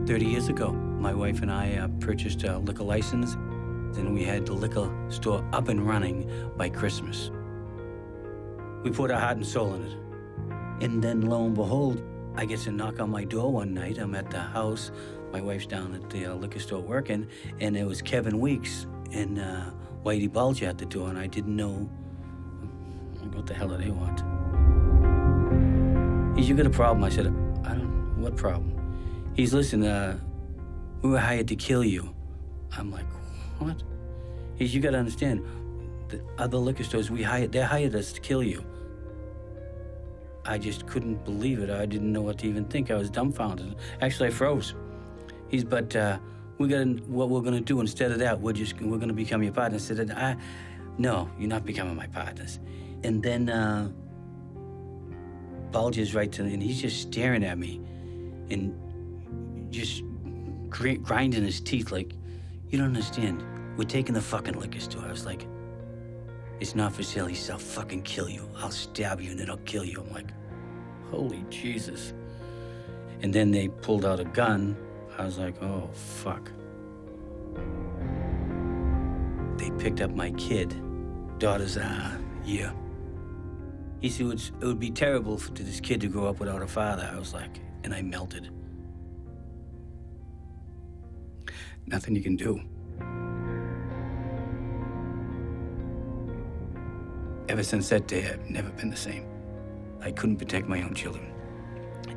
30 years ago, my wife and I purchased a liquor license, and we had the liquor store up and running by Christmas. We put our heart and soul in it. And then, lo and behold, I get a knock on my door one night. I'm at the house. My wife's down at the liquor store working, and it was Kevin Weeks and Whitey Bulger at the door, and I didn't know what the hell do they want. He said, "You got a problem?" I said, "What problem?" He's, "Listen, we were hired to kill you." I'm like, "What?" He said, "You got to understand, the other liquor stores they hired us to kill you." I just couldn't believe it. I didn't know what to even think. I was dumbfounded. Actually, I froze. But what we're gonna do instead of that, we're gonna become your partners. I said, "No, you're not becoming my partners." And then Bulger's and he's just staring at me and just grinding his teeth like, "You don't understand. We're taking the fucking liquor store." I was like, "It's not for sale." He said, "I'll fucking kill you. I'll stab you and then I'll kill you." I'm like, holy Jesus. And then they pulled out a gun. I was like, oh, fuck. They picked up my kid, daughter's year. He said it would be terrible for this kid to grow up without a father. I was like, and I melted. Nothing you can do. Ever since that day, I've never been the same. I couldn't protect my own children.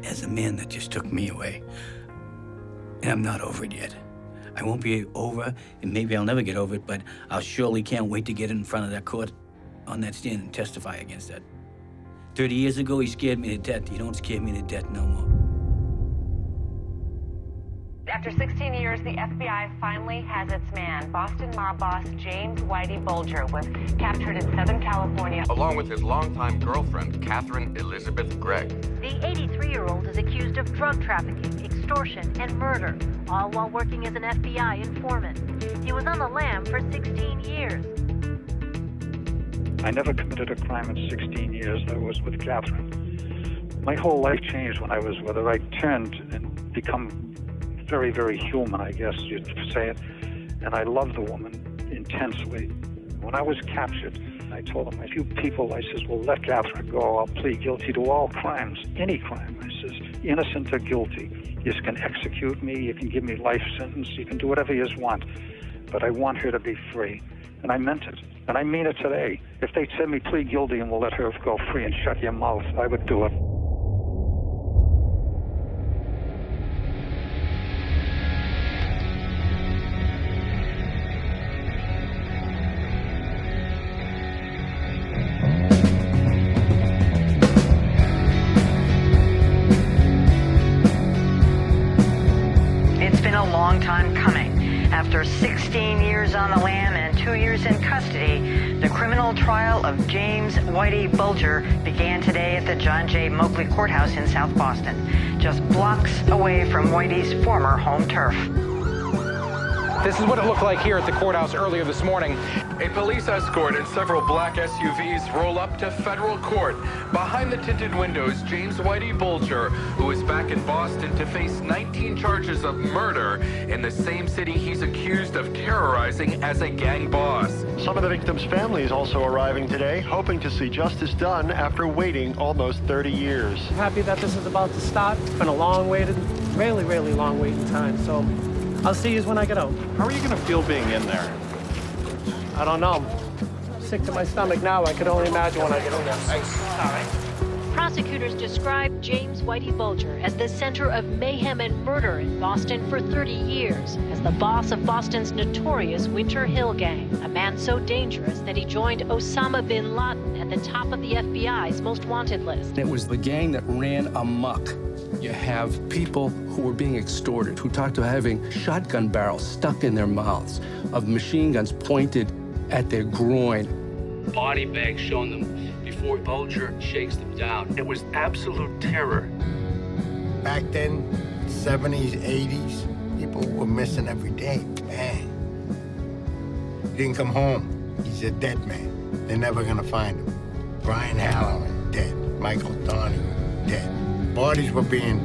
As a man, that just took me away. And I'm not over it yet. I won't be over, and maybe I'll never get over it, but I surely can't wait to get in front of that court on that stand and testify against that. 30 years ago, he scared me to death. He don't scare me to death no more. After 16 years, the FBI finally has its man. Boston mob boss James Whitey Bulger was captured in Southern California, along with his longtime girlfriend, Catherine Elizabeth Gregg. The 83-year-old is accused of drug trafficking, extortion, and murder, all while working as an FBI informant. He was on the lam for 16 years. I never committed a crime in 16 years. I was with Catherine. My whole life changed when I was with her. I turned and become very, very human, I guess you'd say it. And I loved the woman intensely. When I was captured, I told them, a few people, I says, well, let Catherine go. I'll plead guilty to all crimes, any crime. I says, innocent or guilty. You can execute me, you can give me life sentence, you can do whatever you want. But I want her to be free. And I meant it. And I mean it today. If they said me plead guilty and we'll let her go free and shut your mouth, I would do it. A long time coming. After 16 years on the lam and 2 years in custody, the criminal trial of James Whitey Bulger began today at the John J. Moakley Courthouse in South Boston, just blocks away from Whitey's former home turf. This is what it looked like here at the courthouse earlier this morning. A police escort and several black SUVs roll up to federal court. Behind the tinted windows, James Whitey Bulger, who is back in Boston to face 19 charges of murder in the same city he's accused of terrorizing as a gang boss. Some of the victims' families also arriving today, hoping to see justice done after waiting almost 30 years. I'm happy that this is about to stop. It's been a long waited, really, really long waiting time, so I'll see you when I get out. How are you going to feel being in there? I don't know. I'm sick to my stomach now. I could only imagine when I get in there. All right. Prosecutors described James Whitey Bulger as the center of mayhem and murder in Boston for 30 years, as the boss of Boston's notorious Winter Hill Gang, a man so dangerous that he joined Osama bin Laden at the top of the FBI's most wanted list. It was the gang that ran amok. You have people who were being extorted, who talked about having shotgun barrels stuck in their mouths, of machine guns pointed at their groin. Body bags showing them before Bulger shakes them down. It was absolute terror. Back then, 70s, 80s, people were missing every day. Man. He didn't come home. He's a dead man. They're never gonna find him. Brian Halloran, dead. Michael Donahue, dead. Bodies were being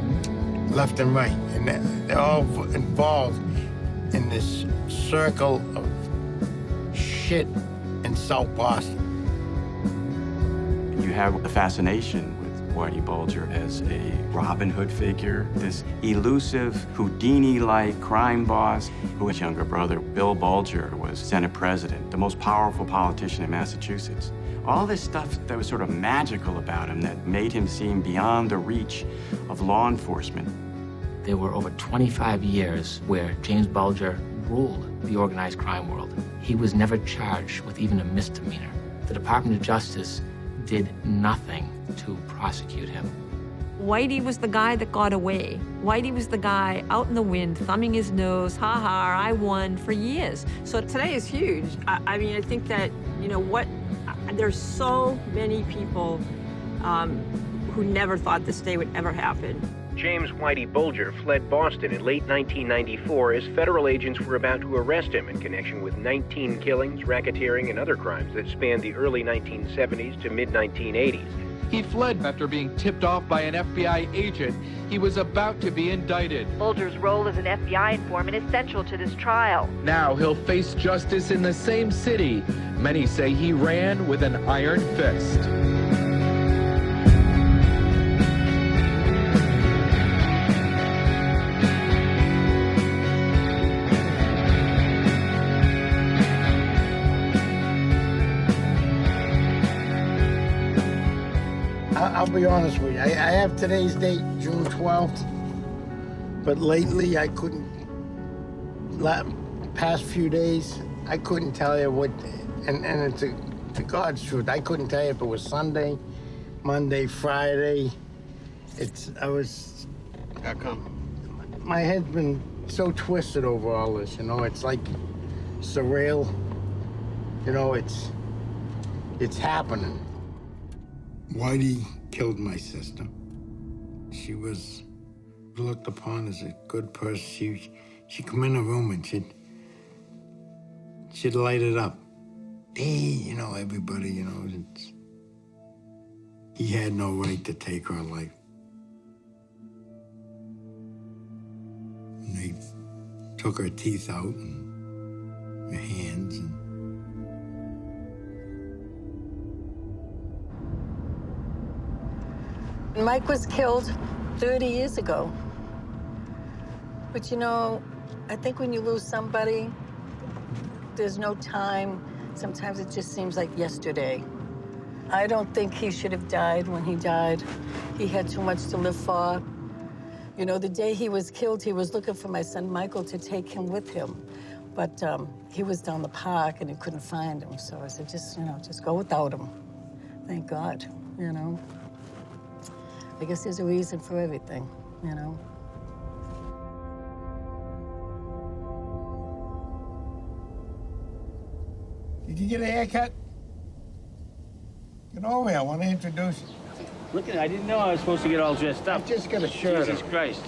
left and right, and they're all involved in this circle of shit in South Boston. You have a fascination with Whitey Bulger as a Robin Hood figure, this elusive Houdini-like crime boss whose younger brother, Bill Bulger, was Senate president, the most powerful politician in Massachusetts. All this stuff that was sort of magical about him that made him seem beyond the reach of law enforcement. There were over 25 years where James Bulger ruled the organized crime world. He was never charged with even a misdemeanor. The Department of Justice did nothing to prosecute him. Whitey was the guy that got away. Whitey was the guy out in the wind, thumbing his nose, ha ha, I won, for years. So today is huge. I mean, I think that, you know, there's so many people who never thought this day would ever happen. James Whitey Bulger fled Boston in late 1994 as federal agents were about to arrest him in connection with 19 killings, racketeering, and other crimes that spanned the early 1970s to mid-1980s. He fled after being tipped off by an FBI agent he was about to be indicted. Bulger's role as an FBI informant is central to this trial. Now he'll face justice in the same city. Many say he ran with an iron fist. I'll be honest with you. I have today's date, June 12th, but lately I couldn't, past few days, I couldn't tell you what, and it's to God's truth, I couldn't tell you if it was Sunday, Monday, Friday. How come? My head's been so twisted over all this, you know, it's like surreal. You know, it's happening. Whitey killed my sister. She was looked upon as a good person. She'd come in the room and she'd light it up. Hey, you know, everybody, you know, he had no right to take her life. And they took her teeth out and her hands and Mike was killed 30 years ago. But you know, I think when you lose somebody, there's no time. Sometimes it just seems like yesterday. I don't think he should have died when he died. He had too much to live for. You know, the day he was killed, he was looking for my son Michael to take him with him. But he was down the park and he couldn't find him. So I said, just go without him. Thank God, you know. I guess there's a reason for everything, you know? Did you get a haircut? Get over here, I want to introduce you. Look at it, I didn't know I was supposed to get all dressed up. I just got a shirt. Jesus Christ.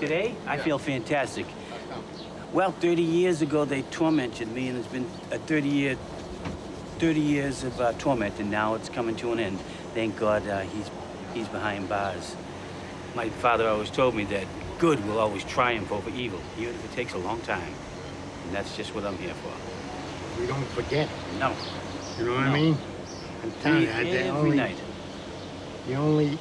Today, I feel fantastic. Well, 30 years ago, they tormented me, and it's been a 30 years of torment, and now it's coming to an end. Thank God he's behind bars. My father always told me that good will always triumph over evil, even if it takes a long time. And that's just what I'm here for. We don't forget. No. You know what I mean? I'm telling you, every night. The only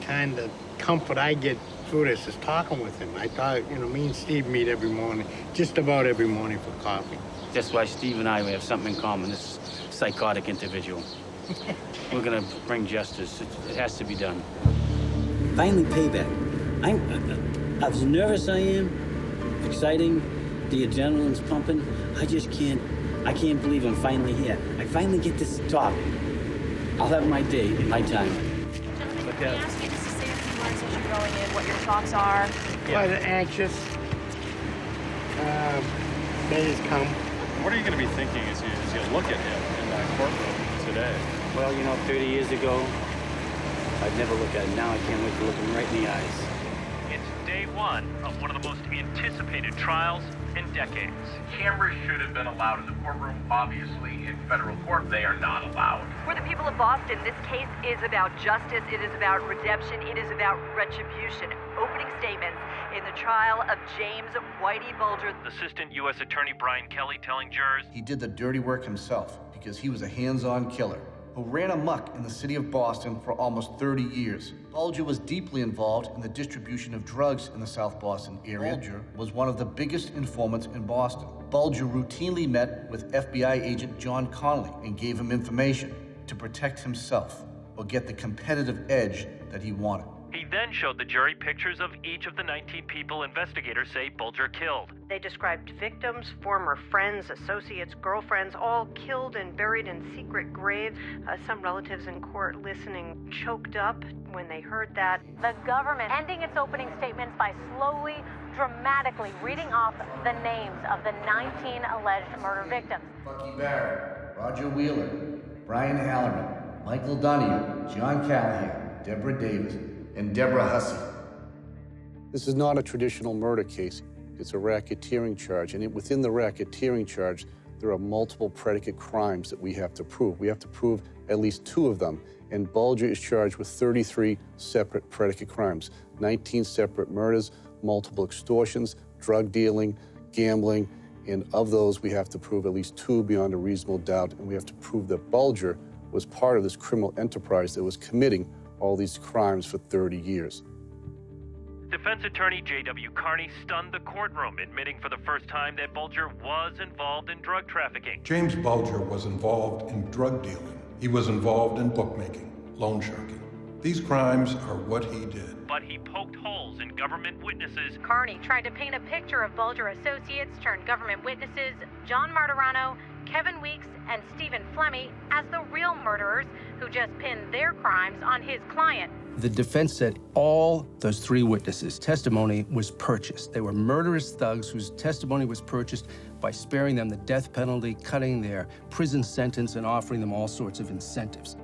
kind of comfort I get through this is talking with him. I thought, you know, me and Steve meet every morning, just about every morning for coffee. That's why Steve and I have something in common, this psychotic individual. We're gonna bring justice. It has to be done. Finally, payback. As nervous I am, exciting, the adrenaline's pumping. I can't believe I'm finally here. I finally get to talk. I'll have my day and my time. Can I ask you just to say a few words as you're going in, what your thoughts are? Quite anxious. Days come. What are you going to be thinking as you look at him in that courtroom today? Well, you know, 30 years ago, I'd never look at him. Now I can't wait to look him right in the eyes. It's day one one of the most anticipated trials in decades. Cameras should have been allowed in the courtroom. Obviously, in federal court, they are not allowed. For the people of Boston, this case is about justice, it is about redemption, it is about retribution. Opening statements in the trial of James Whitey Bulger. Assistant U.S. Attorney Brian Kelly telling jurors he did the dirty work himself because he was a hands-on killer who ran amok in the city of Boston for almost 30 years. Bulger was deeply involved in the distribution of drugs in the South Boston area. Bulger was one of the biggest informants in Boston. Bulger routinely met with FBI agent John Connolly and gave him information to protect himself or get the competitive edge that he wanted. He then showed the jury pictures of each of the 19 people investigators say Bulger killed. They described victims, former friends, associates, girlfriends, all killed and buried in secret graves. Some relatives in court listening choked up when they heard that. The government ending its opening statements by slowly, dramatically reading off the names of the 19 alleged murder victims. Bucky Barrett, Roger Wheeler, Brian Halloran, Michael Donahue, John Callahan, Deborah Davis, and Deborah Hussey. This is not a traditional murder case. It's a racketeering charge, and within the racketeering charge, there are multiple predicate crimes that we have to prove. We have to prove at least 2 of them, and Bulger is charged with 33 separate predicate crimes, 19 separate murders, multiple extortions, drug dealing, gambling, and of those, we have to prove at least 2 beyond a reasonable doubt, and we have to prove that Bulger was part of this criminal enterprise that was committing all these crimes for 30 years. Defense attorney J.W. Carney stunned the courtroom, admitting for the first time that Bulger was involved in drug trafficking. James Bulger was involved in drug dealing. He was involved in bookmaking, loan sharking. These crimes are what he did. But he poked holes in government witnesses. Carney tried to paint a picture of Bulger associates turned government witnesses, John Martirano, Kevin Weeks, and Stephen Flemmi as the real murderers who just pinned their crimes on his client. The defense said all those 3 witnesses' testimony was purchased. They were murderous thugs whose testimony was purchased by sparing them the death penalty, cutting their prison sentence, and offering them all sorts of incentives.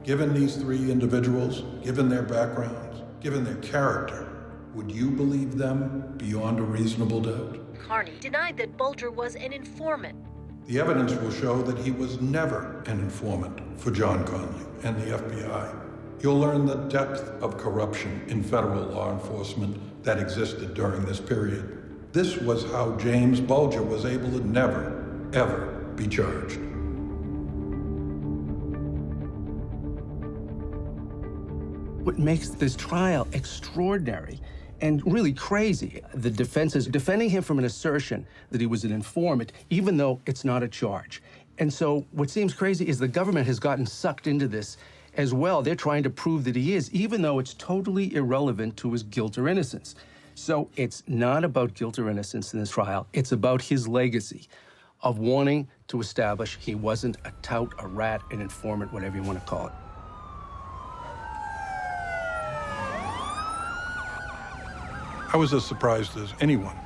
Given these 3 individuals, given their backgrounds, given their character, would you believe them beyond a reasonable doubt? Carney denied that Bulger was an informant. The evidence will show that he was never an informant for John Connolly and the FBI. You'll learn the depth of corruption in federal law enforcement that existed during this period. This was how James Bulger was able to never, ever be charged. What makes this trial extraordinary and really crazy, the defense is defending him from an assertion that he was an informant, even though it's not a charge. And so what seems crazy is the government has gotten sucked into this as well. They're trying to prove that he is, even though it's totally irrelevant to his guilt or innocence. So it's not about guilt or innocence in this trial. It's about his legacy of wanting to establish he wasn't a tout, a rat, an informant, whatever you want to call it. I was as surprised as anyone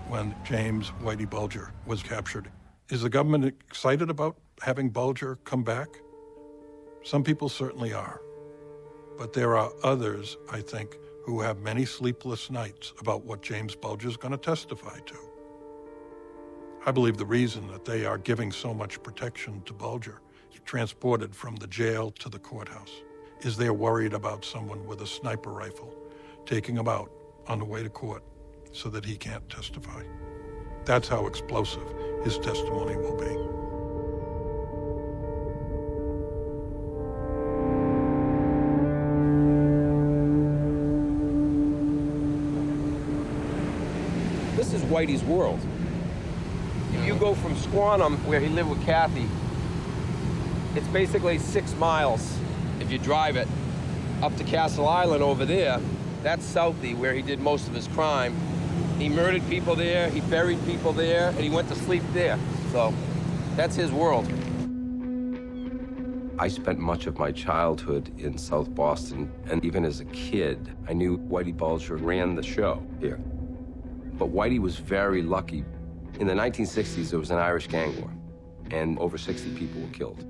when James Whitey Bulger was captured. Is the government excited about having Bulger come back? Some people certainly are. But there are others, I think, who have many sleepless nights about what James Bulger is going to testify to. I believe the reason that they are giving so much protection to Bulger, transported from the jail to the courthouse, is they're worried about someone with a sniper rifle taking him out on the way to court so that he can't testify. That's how explosive his testimony will be. This is Whitey's world. If you go from Squantum, where he lived with Kathy, it's basically 6 miles if you drive it up to Castle Island over there. That's Southie, where he did most of his crime. He murdered people there, he buried people there, and he went to sleep there. So that's his world. I spent much of my childhood in South Boston, and even as a kid, I knew Whitey Bulger ran the show here. But Whitey was very lucky. In the 1960s, there was an Irish gang war, and over 60 people were killed.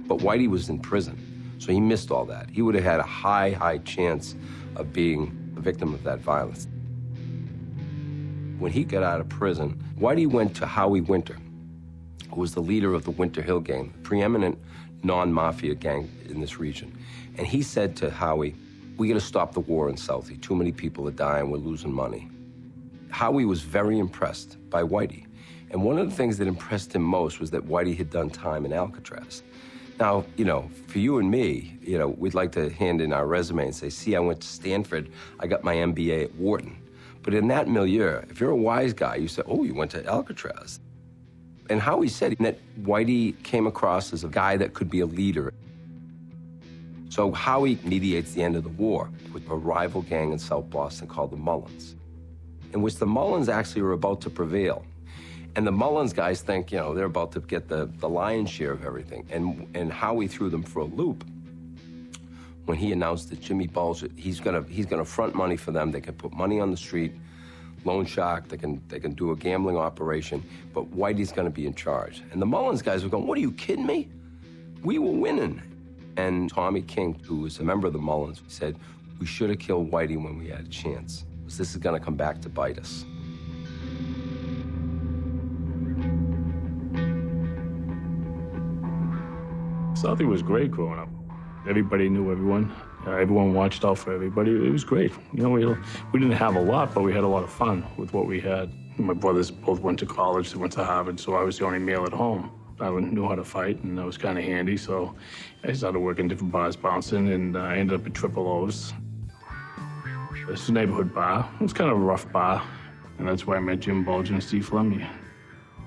But Whitey was in prison, so he missed all that. He would have had a high chance of being a victim of that violence. When he got out of prison, Whitey went to Howie Winter, who was the leader of the Winter Hill Gang, the preeminent non-mafia gang in this region. And he said to Howie, "We gotta stop the war in Southie. Too many people are dying, we're losing money." Howie was very impressed by Whitey. And one of the things that impressed him most was that Whitey had done time in Alcatraz. Now, you know, for you and me, you know, we'd like to hand in our resume and say, see, I went to Stanford, I got my MBA at Wharton. But in that milieu, if you're a wise guy, you say, oh, you went to Alcatraz. And Howie said that Whitey came across as a guy that could be a leader. So Howie mediates the end of the war with a rival gang in South Boston called the Mullins, in which the Mullins actually are about to prevail. And the Mullins guys think, you know, they're about to get the lion's share of everything. And Howie threw them for a loop when he announced that Jimmy Bulger, he's gonna front money for them. They can put money on the street, loan shark, they can do a gambling operation, but Whitey's gonna be in charge. And the Mullins guys were going, what, are you kidding me? We were winning. And Tommy King, who was a member of the Mullins, said, we should have killed Whitey when we had a chance, because this is gonna come back to bite us. Southie was great growing up. Everybody knew everyone. Everyone watched out for everybody. It was great. You know, we didn't have a lot, but we had a lot of fun with what we had. My brothers both went to college. They went to Harvard, so I was the only male at home. I knew how to fight, and that was kind of handy, so I started working different bars bouncing, and I ended up at Triple O's. It's a neighborhood bar. It was kind of a rough bar, and that's where I met Jim Bulger and Steve Flemmi.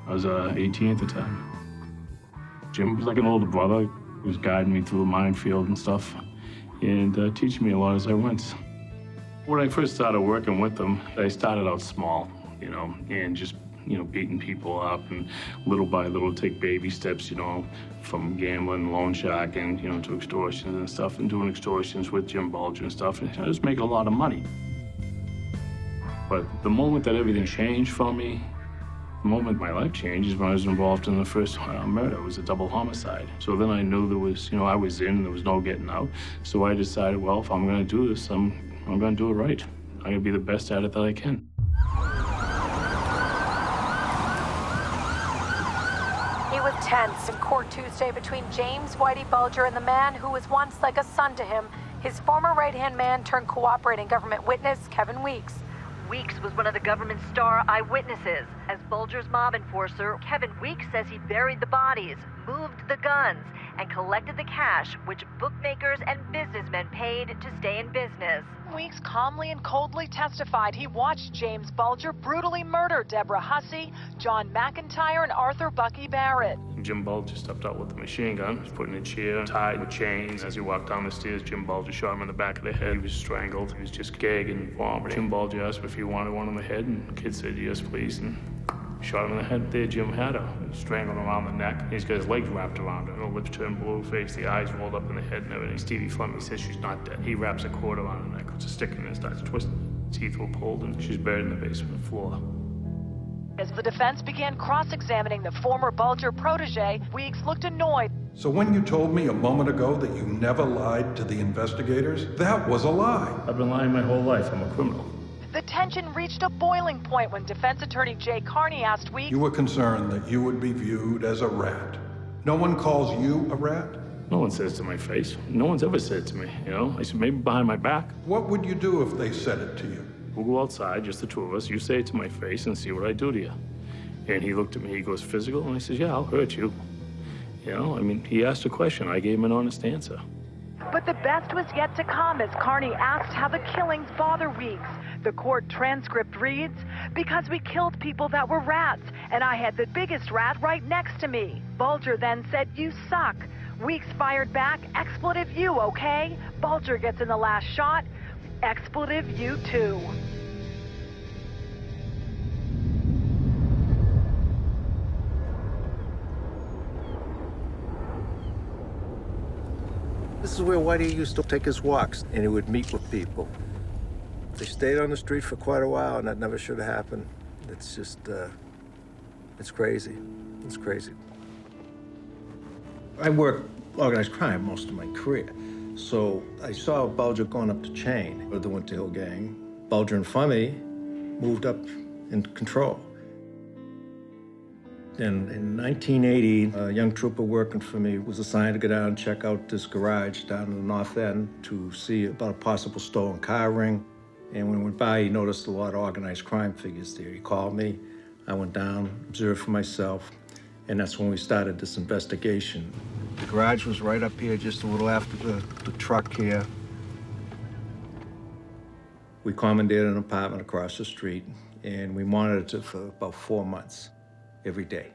I was 18 at the time. Jim was like an older brother. He was guiding me through the minefield and stuff, and teaching me a lot as I went. When I first started working with them, I started out small, you know, and just, you know, beating people up, and little by little take baby steps, you know, from gambling, loan sharking, you know, to extortions and stuff, and doing extortions with Jim Bulger and stuff, and I was making a lot of money. But the moment that everything changed for me, the moment my life changed is when I was involved in the first murder. It was a double homicide. So then I knew there was, you know, I was in and there was no getting out. So I decided, well, if I'm gonna do this, I'm gonna do it right. I'm gonna be the best at it that I can. He was tense in court Tuesday between James Whitey Bulger and the man who was once like a son to him, his former right-hand man turned cooperating government witness, Kevin Weeks. Weeks was one of the government's star eyewitnesses. As Bulger's mob enforcer, Kevin Weeks says he buried the bodies, moved the guns, and collected the cash, which bookmakers and businessmen paid to stay in business. Weeks calmly and coldly testified he watched James Bulger brutally murder Deborah Hussey, John McIntyre, and Arthur Bucky Barrett. Jim Bulger stepped out with the machine gun. He was put in a chair, tied with chains. As he walked down the stairs, Jim Bulger shot him in the back of the head. He was strangled. He was just gagging and vomiting. Jim Bulger asked if he wanted one on the head, and the kid said, yes, please, and shot him in the head. There, Jim had her, strangled him around the neck. He's got his legs wrapped around her. Her lips turned blue, face, the eyes rolled up in the head and everything. Stevie Flemmi says she's not dead. He wraps a cord around her neck, puts a stick in it, starts twisting. Teeth were pulled, and she's buried in the basement floor. As the defense began cross-examining the former Bulger protege, Weeks looked annoyed. So when you told me a moment ago that you never lied to the investigators, that was a lie. I've been lying my whole life. I'm a criminal. The tension reached a boiling point when defense attorney Jay Carney asked Weeks... You were concerned that you would be viewed as a rat. No one calls you a rat? No one says to my face. No one's ever said to me, you know? I said, maybe behind my back. What would you do if they said it to you? We'll go outside, just the two of us. You say it to my face and see what I do to you. And he looked at me, he goes, physical? And I says, yeah, I'll hurt you. You know, I mean, he asked a question. I gave him an honest answer. But the best was yet to come as Carney asked how the killings bother Weeks. The court transcript reads, because we killed people that were rats, and I had the biggest rat right next to me. Bulger then said, you suck. Weeks fired back, expletive you, okay? Bulger gets in the last shot, expletive you too. This is where Whitey used to take his walks, and he would meet with people. They stayed on the street for quite a while, and that never should have happened. It's just, it's crazy. It's crazy. I worked organized crime most of my career. So I saw Bulger going up the chain with the Winter Hill Gang. Bulger and Flemmi moved up in control. And in 1980, a young trooper working for me was assigned to go down and check out this garage down in the north end to see about a possible stolen car ring. And when we went by, he noticed a lot of organized crime figures there. He called me. I went down, observed for myself, and that's when we started this investigation. The garage was right up here, just a little after the truck here. We commandeered an apartment across the street, and we monitored it for about 4 months, every day.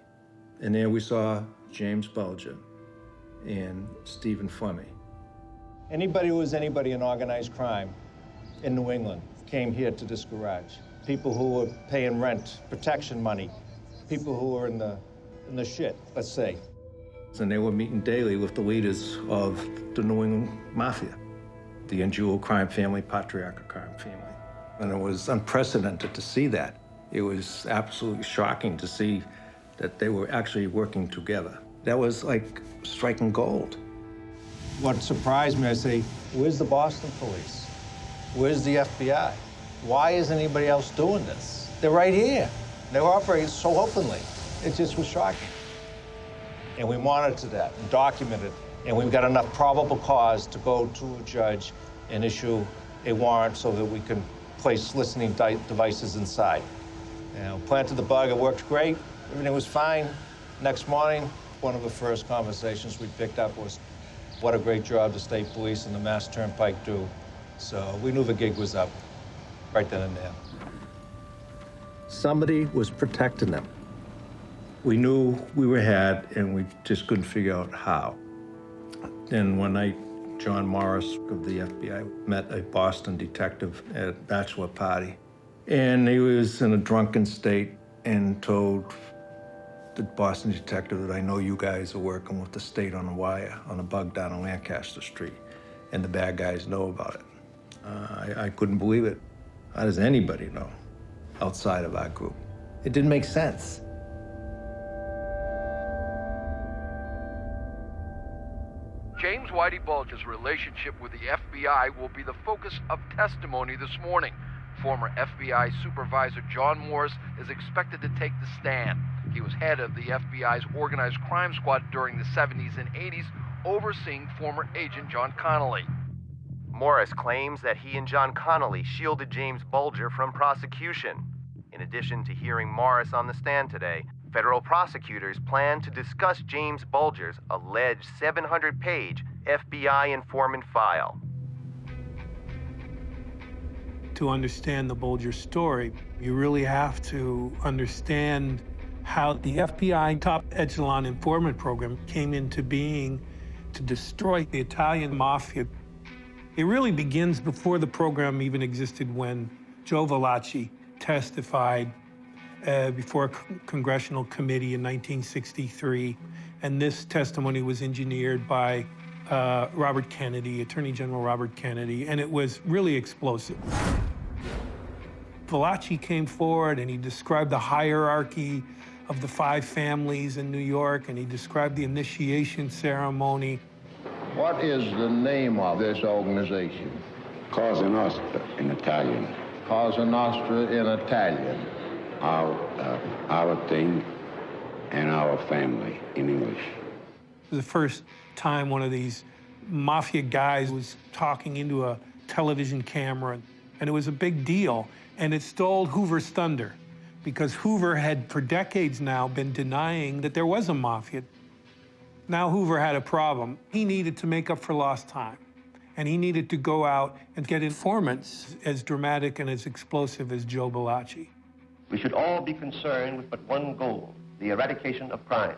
And there we saw James Bulger and Stephen Fleming. Anybody who was anybody in organized crime in New England came here to this garage. People who were paying rent, protection money, people who were in the shit, let's say. And they were meeting daily with the leaders of the New England Mafia, the Angulo crime family, patriarchal crime family. And it was unprecedented to see that. It was absolutely shocking to see that they were actually working together. That was like striking gold. What surprised me, I say, where's the Boston police? Where's the FBI? Why isn't anybody else doing this? They're right here. They were operating so openly. It just was shocking. And we monitored that and documented, and we've got enough probable cause to go to a judge and issue a warrant so that we can place listening devices inside. Planted the bug, it worked great, everything was fine. Next morning, one of the first conversations we picked up was, what a great job the state police and the Mass Turnpike do. So we knew the gig was up, right then and there. Somebody was protecting them. We knew we were had, and we just couldn't figure out how. Then one night, John Morris of the FBI met a Boston detective at a bachelor party. And he was in a drunken state and told the Boston detective that I know you guys are working with the state on a wire, on a bug down on Lancaster Street, and the bad guys know about it. I couldn't believe it. How does anybody know outside of our group? It didn't make sense. James Whitey Bulger's relationship with the FBI will be the focus of testimony this morning. Former FBI Supervisor John Morris is expected to take the stand. He was head of the FBI's organized crime squad during the 70s and 80s, overseeing former agent John Connolly. Morris claims that he and John Connolly shielded James Bulger from prosecution. In addition to hearing Morris on the stand today, federal prosecutors plan to discuss James Bulger's alleged 700-page FBI informant file. To understand the Bulger story, you really have to understand how the FBI top echelon informant program came into being to destroy the Italian mafia. It really begins before the program even existed, when Joe Valachi testified before a congressional committee in 1963, and this testimony was engineered by Robert Kennedy, Attorney General Robert Kennedy, and it was really explosive. Valachi came forward and he described the hierarchy of the 5 families in New York, and he described the initiation ceremony. What is the name of this organization? Cosa Nostra in Italian. Cosa Nostra in Italian. Our thing and our family in English. It was the first time one of these mafia guys was talking into a television camera, and it was a big deal, and it stole Hoover's thunder, because Hoover had for decades now been denying that there was a mafia. Now Hoover had a problem. He needed to make up for lost time, and he needed to go out and get informants as dramatic and as explosive as Joe Valachi. We should all be concerned with but one goal, the eradication of crime.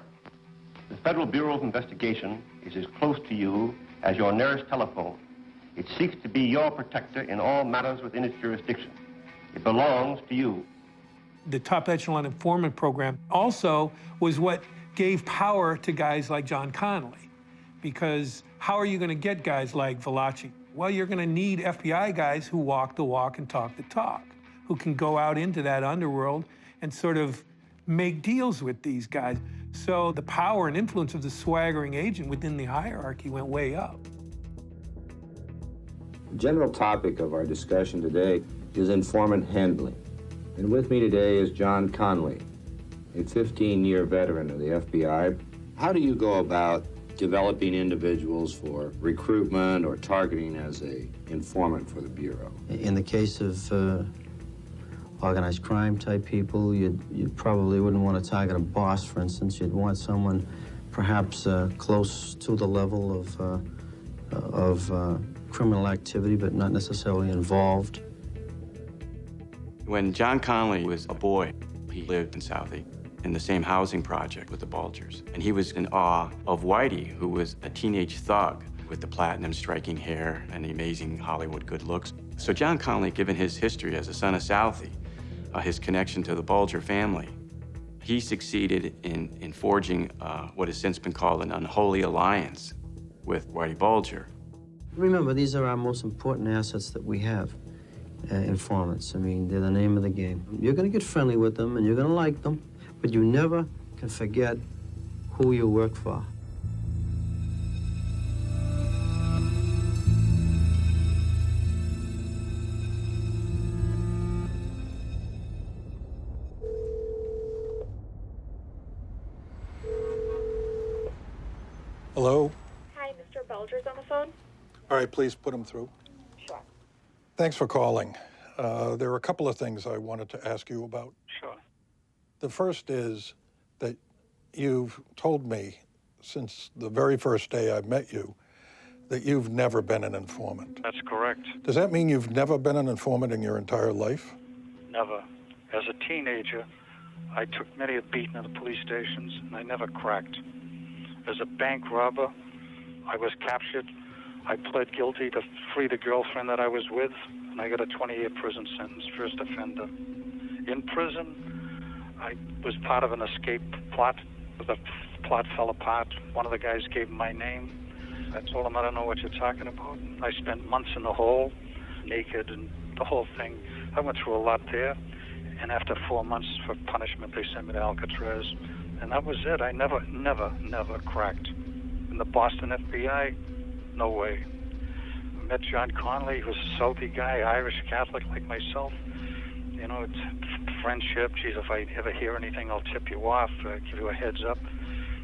The Federal Bureau of Investigation is as close to you as your nearest telephone. It seeks to be your protector in all matters within its jurisdiction. It belongs to you. The top echelon informant program also was what gave power to guys like John Connolly, because how are you going to get guys like Valachi? Well, you're going to need FBI guys who walk the walk and talk the talk, who can go out into that underworld and sort of make deals with these guys. So the power and influence of the swaggering agent within the hierarchy went way up. The general topic of our discussion today is informant handling. And with me today is John Connolly, a 15-year veteran of the FBI. How do you go about developing individuals for recruitment or targeting as a informant for the Bureau? In the case of organized crime type people, you probably wouldn't want to target a boss, for instance. You'd want someone perhaps close to the level of criminal activity, but not necessarily involved. When John Connolly was a boy, he lived in Southie in the same housing project with the Bulgers. And he was in awe of Whitey, who was a teenage thug with the platinum striking hair and the amazing Hollywood good looks. So John Connolly, given his history as a son of Southie, his connection to the Bulger family, he succeeded in forging what has since been called an unholy alliance with Whitey Bulger. Remember, these are our most important assets that we have. Informants. I mean, they're the name of the game. You're going to get friendly with them and you're going to like them, but you never can forget who you work for. Hello? Hi, Mr. Bulger's on the phone. All right, please put him through. Sure. Thanks for calling. There are a couple of things I wanted to ask you about. Sure. The first is that you've told me since the very first day I met you that you've never been an informant. That's correct. Does that mean you've never been an informant in your entire life? Never. As a teenager, I took many a beating at the police stations, and I never cracked. As a bank robber, I was captured. I pled guilty to free the girlfriend that I was with, and I got a 20-year prison sentence, first offender. In prison, I was part of an escape plot. The plot fell apart. One of the guys gave my name. I told him, I don't know what you're talking about. I spent months in the hole, naked, and the whole thing. I went through a lot there, and after 4 months for punishment, they sent me to Alcatraz. And that was it. I never cracked. In the Boston FBI, no way. I met John Connolly, who was a Southie guy, Irish Catholic like myself. You know, it's friendship. Geez, if I ever hear anything, I'll tip you off, give you a heads up.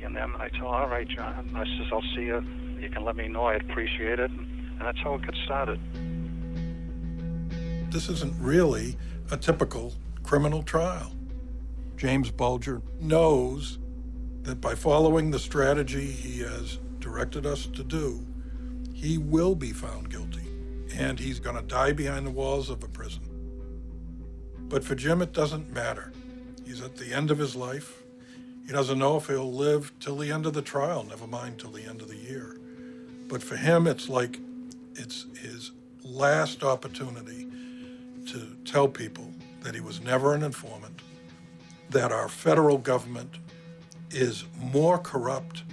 And then I told him, all right, John. I says, I'll see you. You can let me know. I'd appreciate it. And that's how it got started. This isn't really a typical criminal trial. James Bulger knows that by following the strategy he has directed us to do, he will be found guilty, and he's going to die behind the walls of a prison. But for Jim, it doesn't matter. He's at the end of his life. He doesn't know if he'll live till the end of the trial, never mind till the end of the year. But for him, it's like it's his last opportunity to tell people that he was never an informant, that our federal government is more corrupt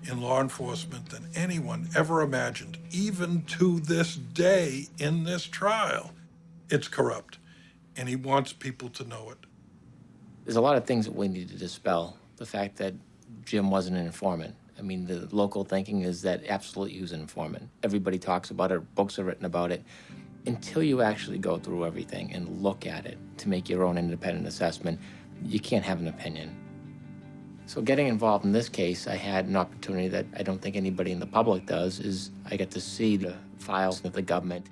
in law enforcement than anyone ever imagined. Even to this day in this trial, it's corrupt. And he wants people to know it. There's a lot of things that we need to dispel. The fact that Jim wasn't an informant. I mean, the local thinking is that absolutely he was an informant. Everybody talks about it, books are written about it. Until you actually go through everything and look at it to make your own independent assessment, you can't have an opinion. So getting involved in this case, I had an opportunity that I don't think anybody in the public does, is I get to see the files that the government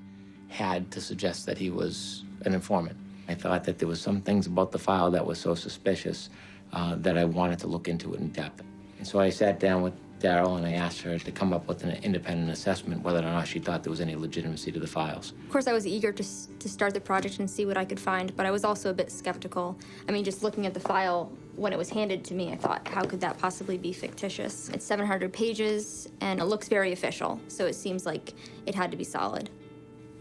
had to suggest that he was an informant. I thought that there was some things about the file that was so suspicious that I wanted to look into it in depth. And so I sat down with Daryl and I asked her to come up with an independent assessment whether or not she thought there was any legitimacy to the files. Of course, I was eager to start the project and see what I could find, but I was also a bit skeptical. I mean, just looking at the file when it was handed to me, I thought, how could that possibly be fictitious? It's 700 pages and it looks very official, so it seems like it had to be solid.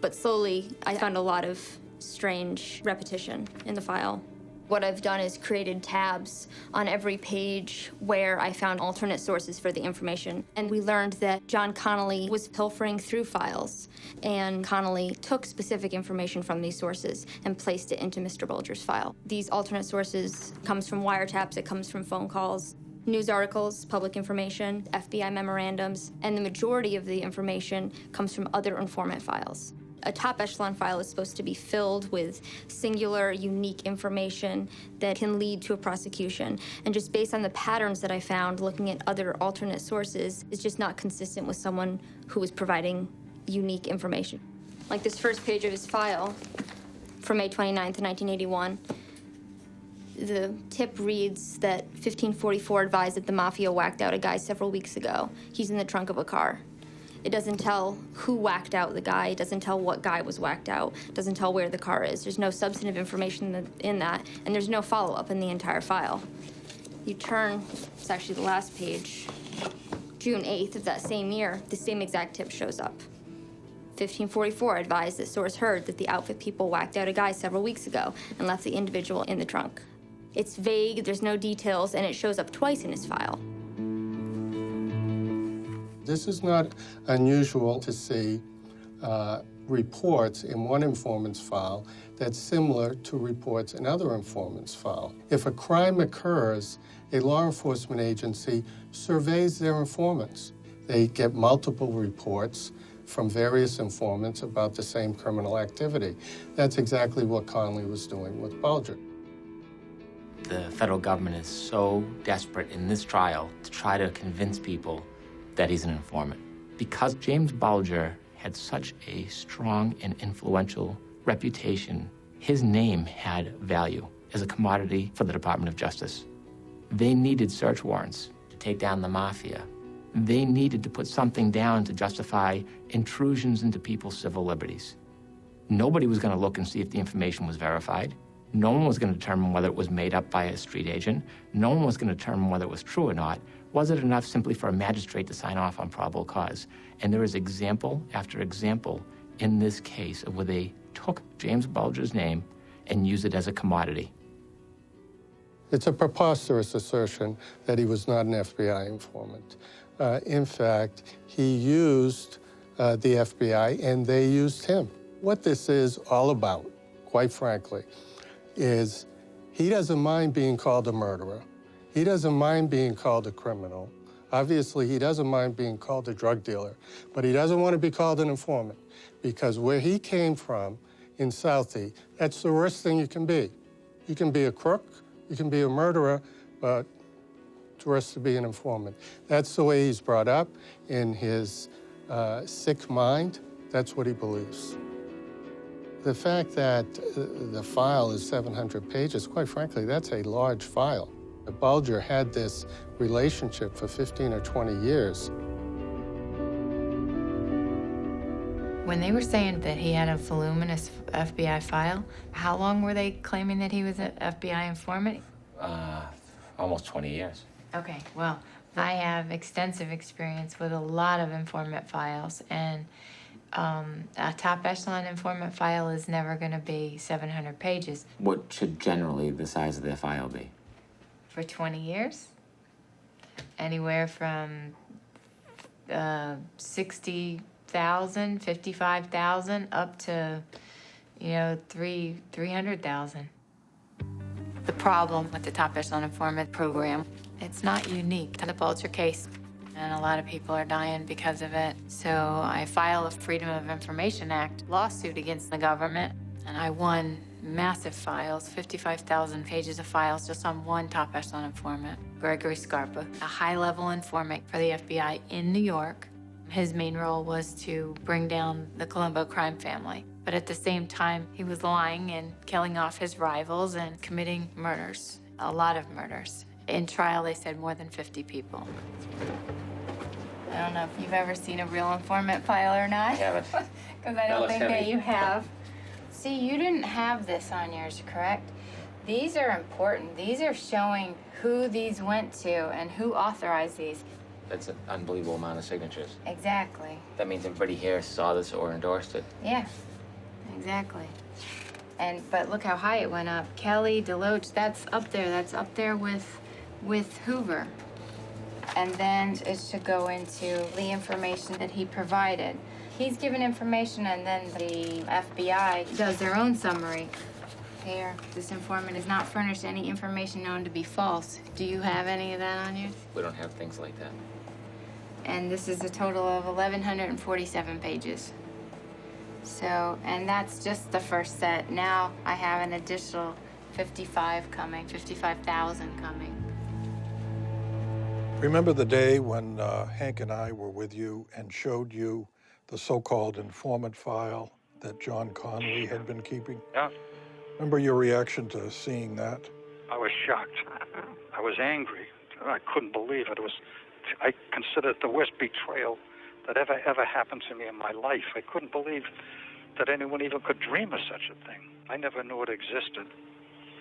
But slowly, I found a lot of strange repetition in the file. What I've done is created tabs on every page where I found alternate sources for the information. And we learned that John Connolly was pilfering through files, and Connolly took specific information from these sources and placed it into Mr. Bulger's file. These alternate sources comes from wiretaps, it comes from phone calls, news articles, public information, FBI memorandums, and the majority of the information comes from other informant files. A top echelon file is supposed to be filled with singular, unique information that can lead to a prosecution. And just based on the patterns that I found, looking at other alternate sources, is just not consistent with someone who was providing unique information. Like this first page of his file from May 29th, 1981, the tip reads that 1544 advised that the mafia whacked out a guy several weeks ago. He's in the trunk of a car. It doesn't tell who whacked out the guy. It doesn't tell what guy was whacked out. It doesn't tell where the car is. There's no substantive information in that, and there's no follow-up in the entire file. You turn, it's actually the last page, June 8th of that same year, the same exact tip shows up. 1544 advised that source heard that the outfit people whacked out a guy several weeks ago and left the individual in the trunk. It's vague, there's no details, and it shows up twice in his file. This is not unusual to see reports in one informant's file that's similar to reports in other informants' file. If a crime occurs, a law enforcement agency surveys their informants. They get multiple reports from various informants about the same criminal activity. That's exactly what Conley was doing with Bulger. The federal government is so desperate in this trial to try to convince people that he's an informant. Because James Bulger had such a strong and influential reputation, his name had value as a commodity for the Department of Justice. They needed search warrants to take down the mafia. They needed to put something down to justify intrusions into people's civil liberties. Nobody was going to look and see if the information was verified. No one was going to determine whether it was made up by a street agent. No one was going to determine whether it was true or not. Was it enough simply for a magistrate to sign off on probable cause? And there is example after example in this case of where they took James Bulger's name and used it as a commodity. It's a preposterous assertion that he was not an FBI informant. In fact, he used the FBI and they used him. What this is all about, quite frankly, is he doesn't mind being called a murderer. He doesn't mind being called a criminal. Obviously, he doesn't mind being called a drug dealer, but he doesn't want to be called an informant because where he came from in Southie, that's the worst thing you can be. You can be a crook, you can be a murderer, but it's worse to be an informant. That's the way he's brought up in his sick mind. That's what he believes. The fact that the file is 700 pages, quite frankly, that's a large file. Bulger had this relationship for 15 or 20 years. When they were saying that he had a voluminous FBI file, how long were they claiming that he was an FBI informant? Almost 20 years. Okay, well, I have extensive experience with a lot of informant files, and a top echelon informant file is never going to be 700 pages. What should generally the size of their file be? For 20 years? Anywhere from 60,000, 55,000, up to, 300,000. The problem with the top echelon informant program, it's not unique to the Bulger case, and a lot of people are dying because of it. So I filed a Freedom of Information Act lawsuit against the government, and I won massive files, 55,000 pages of files just on one top echelon informant, Gregory Scarpa, a high-level informant for the FBI in New York. His main role was to bring down the Colombo crime family. But at the same time, he was lying and killing off his rivals and committing murders, a lot of murders. In trial, they said more than 50 people. I don't know if you've ever seen a real informant file or not. I haven't. Because I don't think that you have. See, you didn't have this on yours, correct? These are important. These are showing who these went to and who authorized these. That's an unbelievable amount of signatures. Exactly. That means everybody here saw this or endorsed it. Yeah, exactly. But look how high it went up. Kelly, Deloach, that's up there. That's up there with Hoover. And then it should go into the information that he provided. He's given information, and then the FBI does their own summary. Here, this informant has not furnished any information known to be false. Do you have any of that on you? We don't have things like that. And this is a total of 1,147 pages. So, and that's just the first set. Now I have an additional 55 coming, 55,000 coming. Remember the day when Hank and I were with you and showed you the so-called informant file that John Connolly had been keeping? Yeah. Remember your reaction to seeing that? I was shocked. I was angry. I couldn't believe it. I consider it the worst betrayal that ever happened to me in my life. I couldn't believe that anyone even could dream of such a thing. I never knew it existed.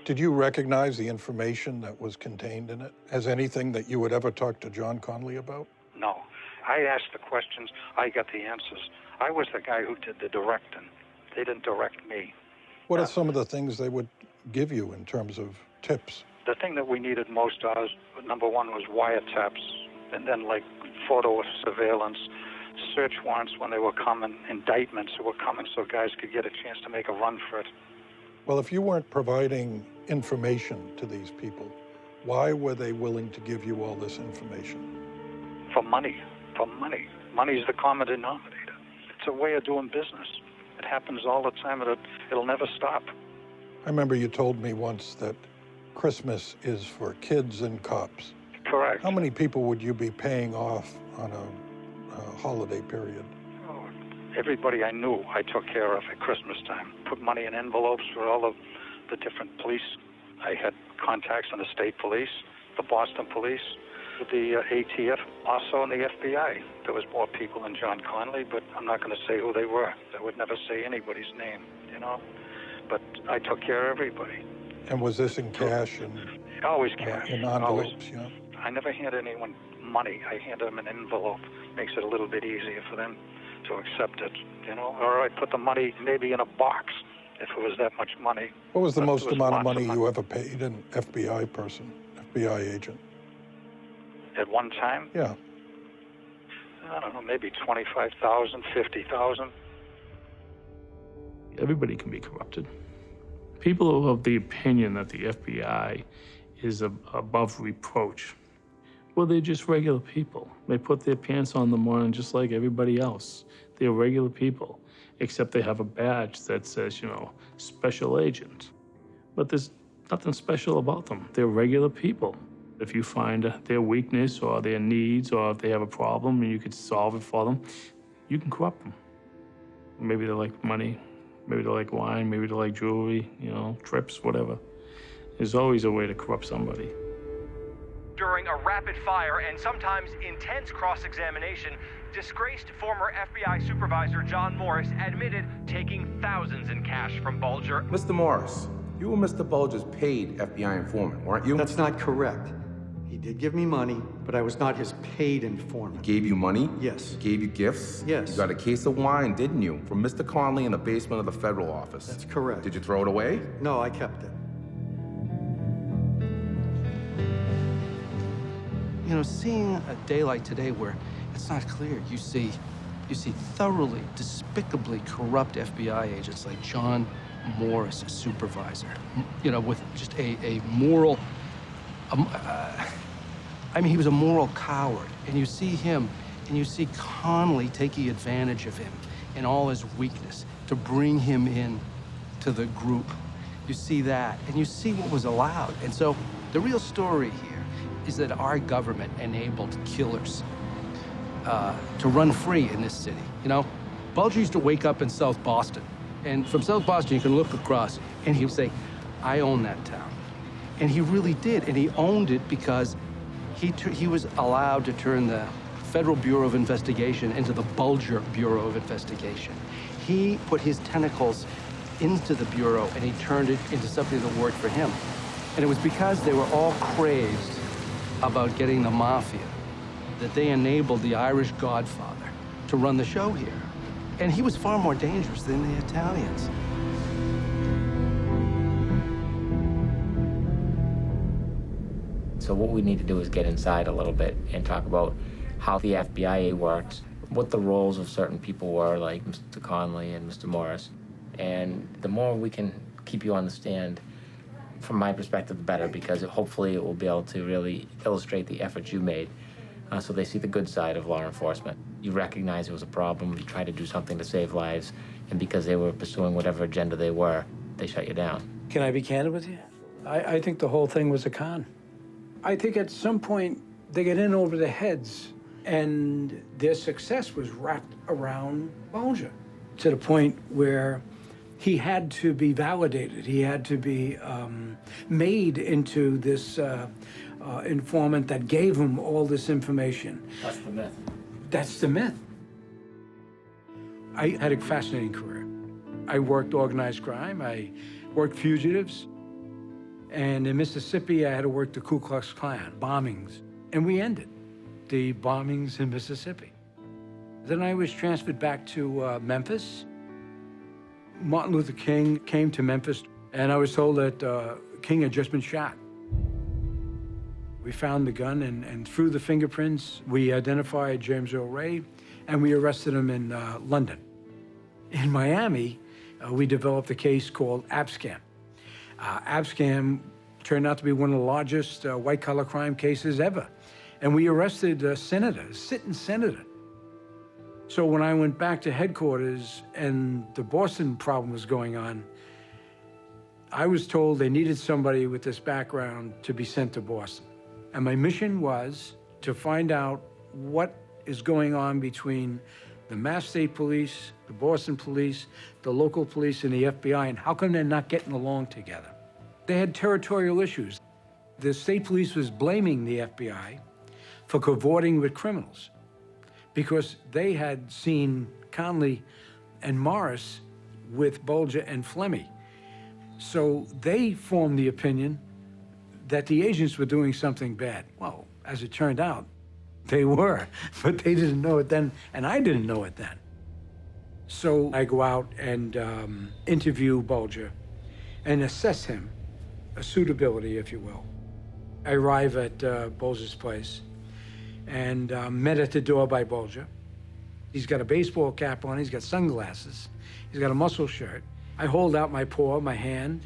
Did you recognize the information that was contained in it as anything that you would ever talk to John Connolly about? No. I asked the questions, I got the answers. I was the guy who did the directing. They didn't direct me. What are some of the things they would give you in terms of tips? The thing that we needed most of, number one, was wiretaps, and then like photo surveillance, search warrants when they were coming, indictments that were coming so guys could get a chance to make a run for it. Well, if you weren't providing information to these people, why were they willing to give you all this information? For money. For money. Money is the common denominator. It's a way of doing business. It happens all the time, and it'll never stop. I remember you told me once that Christmas is for kids and cops. Correct. How many people would you be paying off on a holiday period? Oh, everybody I knew I took care of at Christmas time. Put money in envelopes for all of the different police. I had contacts in the state police, the Boston police, the ATF, also in the FBI. There was more people than John Connolly, but I'm not going to say who they were. I would never say anybody's name, you know? But I took care of everybody. And was this in cash and always cash? In envelopes, always. Yeah. I never handed anyone money. I handed them an envelope. Makes it a little bit easier for them to accept it, you know? Or I put the money maybe in a box if it was that much money. What was the But most there was amount of lots money you ever paid an FBI person, FBI agent? At one time? Yeah. I don't know, maybe 25,000, 50,000. Everybody can be corrupted. People are of the opinion that the FBI is above reproach. Well, they're just regular people. They put their pants on in the morning just like everybody else. They're regular people, except they have a badge that says, you know, special agent. But there's nothing special about them. They're regular people. If you find their weakness or their needs, or if they have a problem and you could solve it for them, you can corrupt them. Maybe they like money, maybe they like wine, maybe they like jewelry, you know, trips, whatever. There's always a way to corrupt somebody. During a rapid-fire and sometimes intense cross-examination, disgraced former FBI supervisor John Morris admitted taking thousands in cash from Bulger. Mr. Morris, you were Mr. Bulger's paid FBI informant, weren't you? That's not correct. He did give me money, but I was not his paid informant. Gave you money? Yes. Gave you gifts? Yes. You got a case of wine, didn't you? From Mr. Conley in the basement of the federal office. That's correct. Did you throw it away? No, I kept it. You know, seeing a day like today where it's not clear, you see thoroughly, despicably corrupt FBI agents like John Morris, a supervisor, you know, with just a moral, I mean, he was a moral coward. And you see him, and you see Connolly taking advantage of him in all his weakness to bring him in to the group. You see that, and you see what was allowed. And so the real story here is that our government enabled killers to run free in this city. You know, Bulger used to wake up in South Boston, and from South Boston, you can look across, and he would say, I own that town. And he really did, and he owned it because he was allowed to turn the Federal Bureau of Investigation into the Bulger Bureau of Investigation. He put his tentacles into the Bureau, and he turned it into something that worked for him. And it was because they were all crazed about getting the mafia that they enabled the Irish Godfather to run the show here. And he was far more dangerous than the Italians. So what we need to do is get inside a little bit and talk about how the FBI works, what the roles of certain people were, like Mr. Conley and Mr. Morris. And the more we can keep you on the stand, from my perspective, the better, because hopefully it will be able to really illustrate the efforts you made so they see the good side of law enforcement. You recognize it was a problem, you try to do something to save lives, And because they were pursuing whatever agenda they were, they shut you down. Can I be candid with you? I think the whole thing was a con. I think at some point they get in over their heads, and their success was wrapped around Bulger to the point where he had to be validated. He had to be made into this informant that gave him all this information. That's the myth. That's the myth. I had a fascinating career. I worked organized crime. I worked fugitives. And in Mississippi, I had to work the Ku Klux Klan, bombings. And we ended the bombings in Mississippi. Then I was transferred back to Memphis. Martin Luther King came to Memphis, and I was told that King had just been shot. We found the gun, and through the fingerprints, we identified James Earl Ray, and we arrested him in London. In Miami, we developed a case called Abscam. Abscam turned out to be one of the largest white-collar crime cases ever. And we arrested a senator, a sitting senator. So when I went back to headquarters and the Boston problem was going on, I was told they needed somebody with this background to be sent to Boston. And my mission was to find out what is going on between the Mass State Police, the Boston Police, the local police, and the FBI, and how come they're not getting along together? They had territorial issues. The state police was blaming the FBI for cavorting with criminals because they had seen Conley and Morris with Bulger and Flemmy. So they formed the opinion that the agents were doing something bad. Well, as it turned out, they were, but they didn't know it then, and I didn't know it then. So I go out and interview Bulger and assess him, a suitability, if you will. I arrive at Bulger's place and met at the door by Bulger. He's got a baseball cap on, he's got sunglasses, he's got a muscle shirt. I hold out my paw, my hand,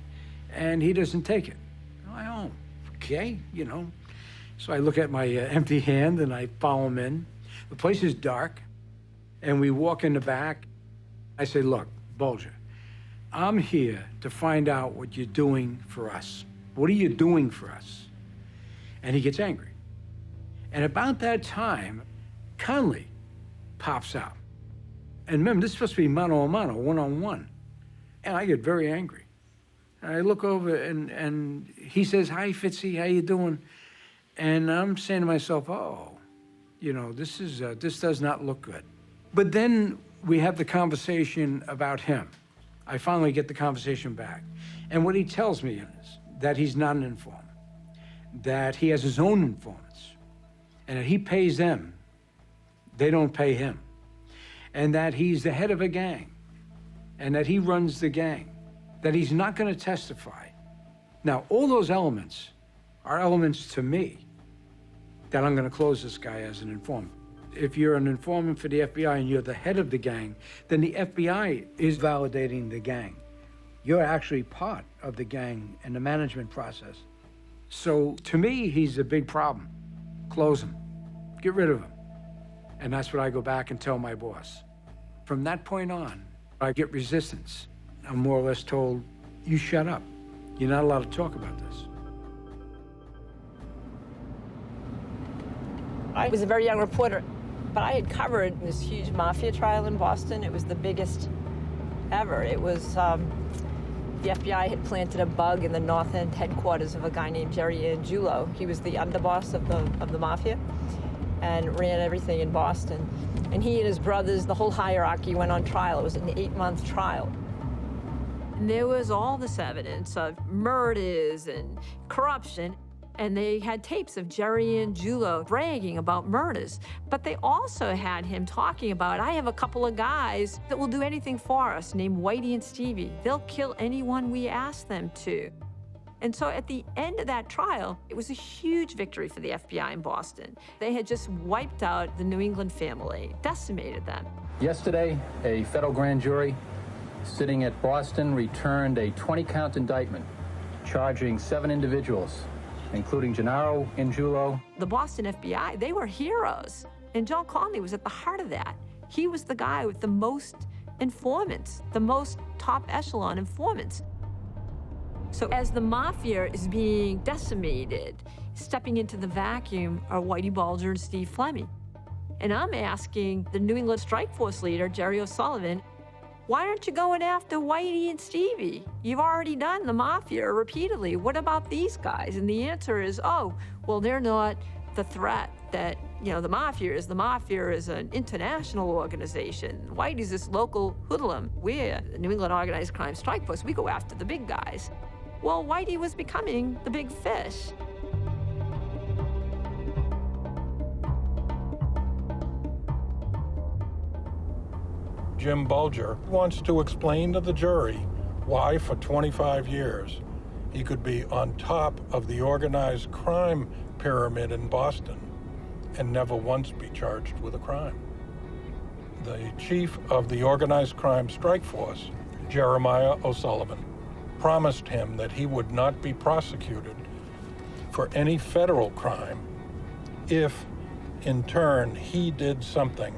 and he doesn't take it. Oh, okay, you know. So I look at my empty hand and I follow him in. The place is dark, and we walk in the back. I say, look, Bulger, I'm here to find out what you're doing for us. What are you doing for us? And he gets angry. And about that time, Conley pops out. And remember, this is supposed to be mano a mano, one-on-one. And I get very angry. And I look over and he says, hi, Fitzy, how you doing? And I'm saying to myself, oh, you know, this does not look good. But then we have the conversation about him. I finally get the conversation back. And what he tells me is that he's not an informant, that he has his own informants, and that he pays them, they don't pay him, and that he's the head of a gang, and that he runs the gang, that he's not going to testify. Now, all those elements are elements to me that I'm going to close this guy as an informant. If you're an informant for the FBI and you're the head of the gang, then the FBI is validating the gang. You're actually part of the gang and the management process. So to me, he's a big problem. Close him. Get rid of him. And that's what I go back and tell my boss. From that point on, I get resistance. I'm more or less told, you shut up. You're not allowed to talk about this. I was a very young reporter, but I had covered this huge mafia trial in Boston. It was the biggest ever. It was, the FBI had planted a bug in the North End headquarters of a guy named Jerry Angiulo. He was the underboss of the mafia and ran everything in Boston. And he and his brothers, the whole hierarchy, went on trial. It was an 8-month trial. And there was all this evidence of murders and corruption. And they had tapes of Jerry Angiulo bragging about murders. But they also had him talking about, I have a couple of guys that will do anything for us, named Whitey and Stevie. They'll kill anyone we ask them to. And so at the end of that trial, it was a huge victory for the FBI in Boston. They had just wiped out the New England family, decimated them. Yesterday, a federal grand jury sitting at Boston returned a 20-count indictment charging 7 individuals, including Gennaro Angiulo. The Boston FBI, they were heroes. And John Conley was at the heart of that. He was the guy with the most informants, the most top echelon informants. So as the mafia is being decimated, stepping into the vacuum are Whitey Bulger and Steve Fleming. And I'm asking the New England Strike Force leader, Jerry O'Sullivan, why aren't you going after Whitey and Stevie? You've already done the mafia repeatedly. What about these guys? And the answer is, oh, well, they're not the threat that, you know, the mafia is. The mafia is an international organization. Whitey's this local hoodlum. We're the New England Organized Crime Strike Force. We go after the big guys. Well, Whitey was becoming the big fish. Jim Bulger wants to explain to the jury why for 25 years he could be on top of the organized crime pyramid in Boston and never once be charged with a crime. The chief of the organized crime strike force, Jeremiah O'Sullivan, promised him that he would not be prosecuted for any federal crime if, in turn, he did something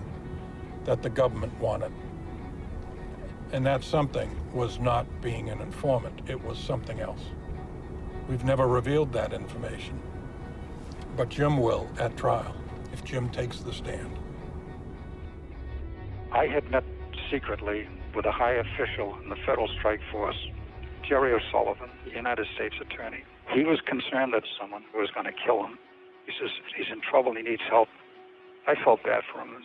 that the government wanted. And that something was not being an informant. It was something else. We've never revealed that information. But Jim will at trial, if Jim takes the stand. I had met secretly with a high official in the federal strike force, Jerry O'Sullivan, United States Attorney. He was concerned that someone was going to kill him. He says, he's in trouble, he needs help. I felt bad for him.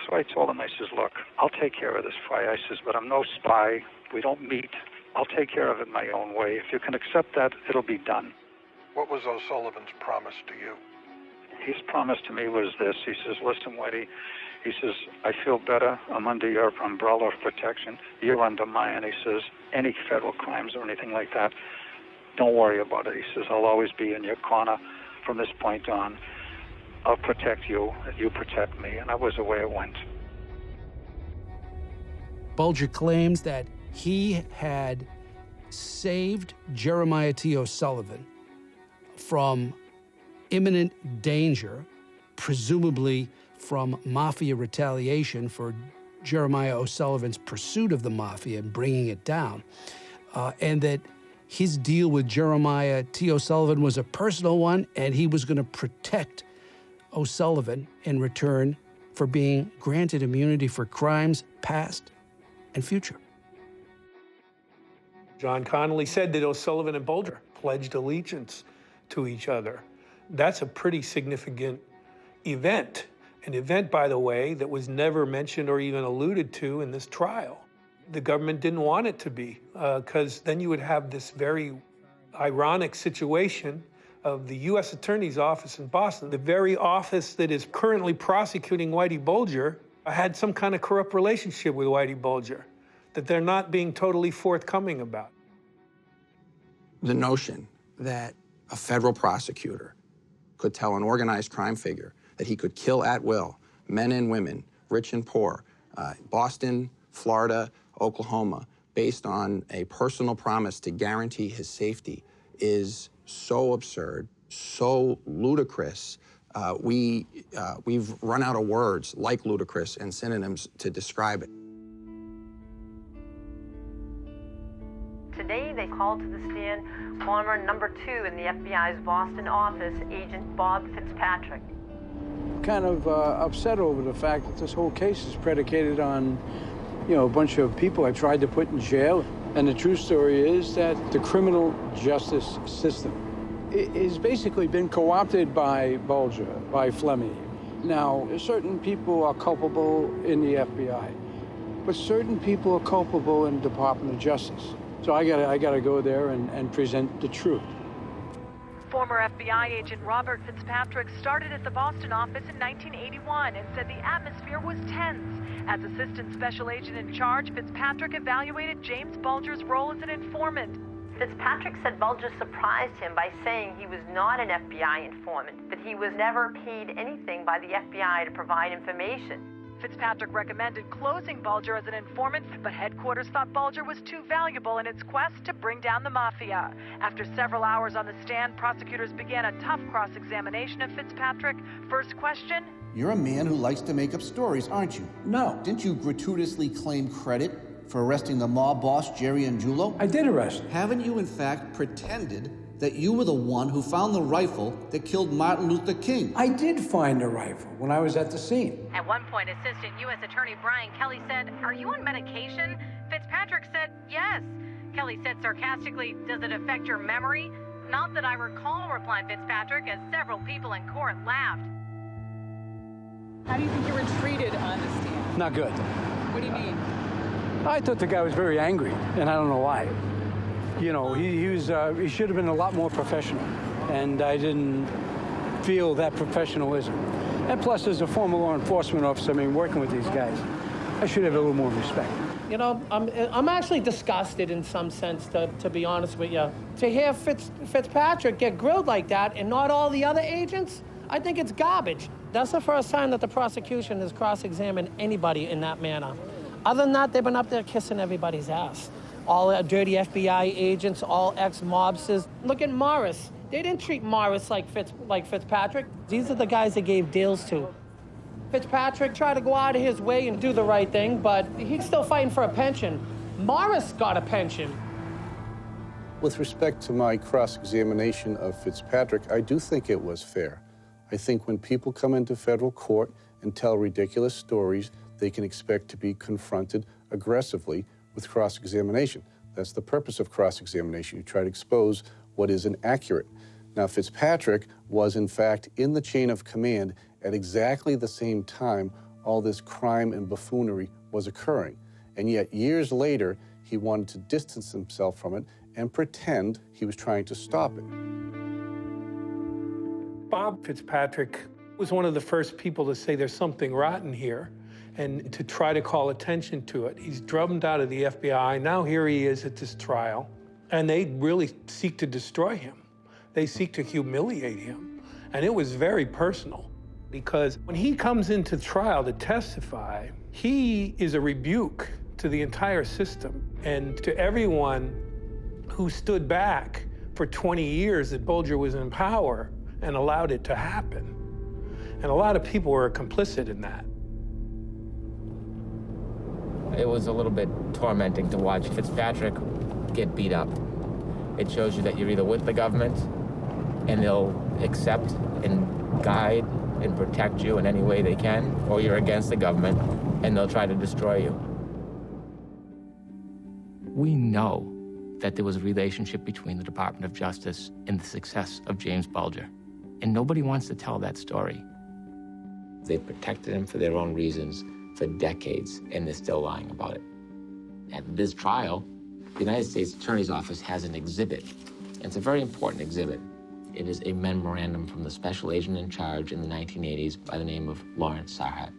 So I told him, I says, look, I'll take care of this fire. I says, but I'm no spy. We don't meet. I'll take care of it my own way. If you can accept that, it'll be done. What was O'Sullivan's promise to you? His promise to me was this. He says, listen, Whitey, he says, I feel better. I'm under your umbrella of protection. You're under mine. He says, any federal crimes or anything like that, don't worry about it. He says, I'll always be in your corner from this point on. I'll protect you, you protect me. And that was the way it went. Bulger claims that he had saved Jeremiah T. O'Sullivan from imminent danger, presumably from mafia retaliation for Jeremiah O'Sullivan's pursuit of the mafia and bringing it down, and that his deal with Jeremiah T. O'Sullivan was a personal one, and he was going to protect O'Sullivan in return for being granted immunity for crimes past and future. John Connolly said that O'Sullivan and Bulger pledged allegiance to each other. That's a pretty significant event. An event, by the way, that was never mentioned or even alluded to in this trial. The government didn't want it to be, because then you would have this very ironic situation of the U.S. Attorney's Office in Boston, the very office that is currently prosecuting Whitey Bulger, had some kind of corrupt relationship with Whitey Bulger that they're not being totally forthcoming about. The notion that a federal prosecutor could tell an organized crime figure that he could kill at will men and women, rich and poor, Boston, Florida, Oklahoma, based on a personal promise to guarantee his safety is so absurd, so ludicrous. We've run out of words like ludicrous and synonyms to describe it. Today, they called to the stand former number 2 in the FBI's Boston office, Agent Bob Fitzpatrick. Kind of upset over the fact that this whole case is predicated on, you know, a bunch of people I tried to put in jail. And the true story is that the criminal justice system has basically been co-opted by Bulger, by Fleming. Now, certain people are culpable in the FBI, but certain people are culpable in the Department of Justice. So I gotta go there and present the truth. Former FBI agent Robert Fitzpatrick started at the Boston office in 1981 and said the atmosphere was tense. As assistant special agent in charge, Fitzpatrick evaluated James Bulger's role as an informant. Fitzpatrick said Bulger surprised him by saying he was not an FBI informant, that he was never paid anything by the FBI to provide information. Fitzpatrick recommended closing Bulger as an informant, but headquarters thought Bulger was too valuable in its quest to bring down the mafia. After several hours on the stand, prosecutors began a tough cross-examination of Fitzpatrick. First question: You're a man who likes to make up stories, aren't you? No. Didn't you gratuitously claim credit for arresting the mob boss, Jerry Angiulo? I did arrest him. Haven't you, in fact, pretended that you were the one who found the rifle that killed Martin Luther King? I did find a rifle when I was at the scene. At one point, Assistant U.S. Attorney Brian Kelly said, "Are you on medication?" Fitzpatrick said, "Yes." Kelly said sarcastically, "Does it affect your memory?" "Not that I recall," replied Fitzpatrick, as several people in court laughed. How do you think you were treated on the stand? Not good. What do you mean? I thought the guy was very angry, and I don't know why. You know, he should have been a lot more professional, and I didn't feel that professionalism. And plus, as a former law enforcement officer, I mean, working with these guys, I should have a little more respect. You know, I'm actually disgusted in some sense, to be honest with you. To hear Fitzpatrick get grilled like that and not all the other agents, I think it's garbage. That's the first time that the prosecution has cross-examined anybody in that manner. Other than that, they've been up there kissing everybody's ass. All dirty FBI agents, all ex-mobsters. Look at Morris. They didn't treat Morris like Fitzpatrick. These are the guys they gave deals to. Fitzpatrick tried to go out of his way and do the right thing, but he's still fighting for a pension. Morris got a pension. With respect to my cross-examination of Fitzpatrick, I do think it was fair. I think when people come into federal court and tell ridiculous stories, they can expect to be confronted aggressively with cross-examination. That's the purpose of cross-examination. You try to expose what is inaccurate. Now, Fitzpatrick was, in fact, in the chain of command at exactly the same time all this crime and buffoonery was occurring. And yet, years later, he wanted to distance himself from it and pretend he was trying to stop it. Bob Fitzpatrick was one of the first people to say there's something rotten here and to try to call attention to it. He's drummed out of the FBI. Now here he is at this trial, and they really seek to destroy him. They seek to humiliate him. And it was very personal, because when he comes into trial to testify, he is a rebuke to the entire system and to everyone who stood back for 20 years that Bulger was in power and allowed it to happen. And a lot of people were complicit in that. It was a little bit tormenting to watch Fitzpatrick get beat up. It shows you that you're either with the government and they'll accept and guide and protect you in any way they can, or you're against the government and they'll try to destroy you. We know that there was a relationship between the Department of Justice and the success of James Bulger, and nobody wants to tell that story. They protected him for their own reasons for decades, and they're still lying about it. At this trial, the United States Attorney's Office has an exhibit. It's a very important exhibit. It is a memorandum from the special agent in charge in the 1980s by the name of Lawrence Sarhat.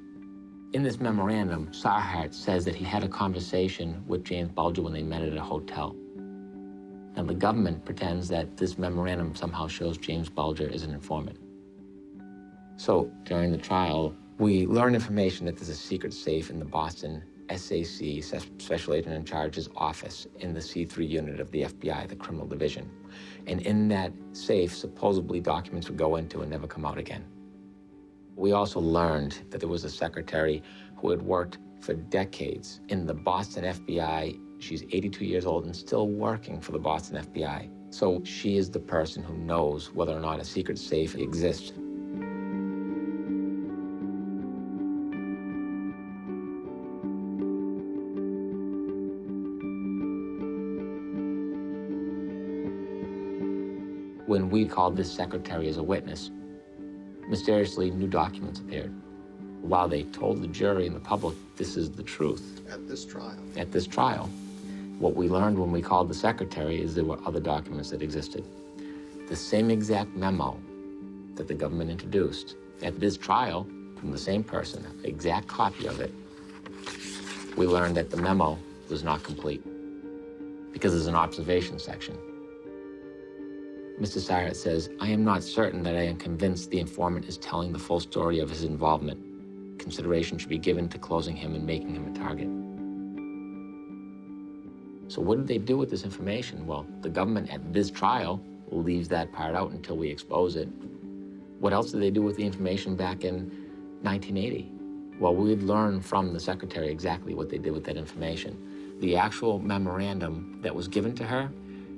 In this memorandum, Sarhat says that he had a conversation with James Bulger when they met at a hotel. Now, the government pretends that this memorandum somehow shows James Bulger is an informant. So, during the trial, we learn information that there's a secret safe in the Boston SAC, Special Agent in Charge's office in the C3 unit of the FBI, the Criminal Division. And in that safe, supposedly documents would go into and never come out again. We also learned that there was a secretary who had worked for decades in the Boston FBI. She's 82 years old and still working for the Boston FBI. So she is the person who knows whether or not a secret safe exists. When we called this secretary as a witness, mysteriously new documents appeared. While they told the jury and the public this is the truth. At this trial? At this trial. What we learned when we called the secretary is there were other documents that existed. The same exact memo that the government introduced at this trial from the same person, an exact copy of it, we learned that the memo was not complete because there's an observation section. Mr. Sarhat says, "I am not certain that I am convinced the informant is telling the full story of his involvement. consideration should be given to closing him and making him a target. So what did they do with this information? Well, the government at this trial leaves that part out until we expose it. What else did they do with the information back in 1980? Well, we'd learned from the secretary exactly what they did with that information. The actual memorandum that was given to her,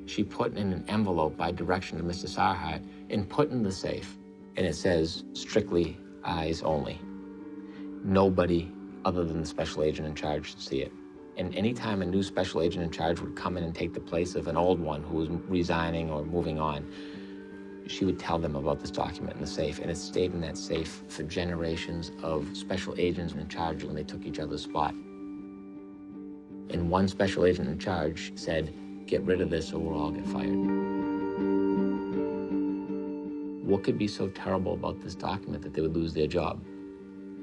she put in an envelope by direction of Mr. Sarhat and put in the safe. And it says, strictly eyes only. Nobody other than the special agent in charge should see it. And anytime a new special agent in charge would come in and take the place of an old one who was resigning or moving on, she would tell them about this document in the safe, and it stayed in that safe for generations of special agents in charge when they took each other's spot. And one special agent in charge said, get rid of this or we'll all get fired. What could be so terrible about this document that they would lose their job?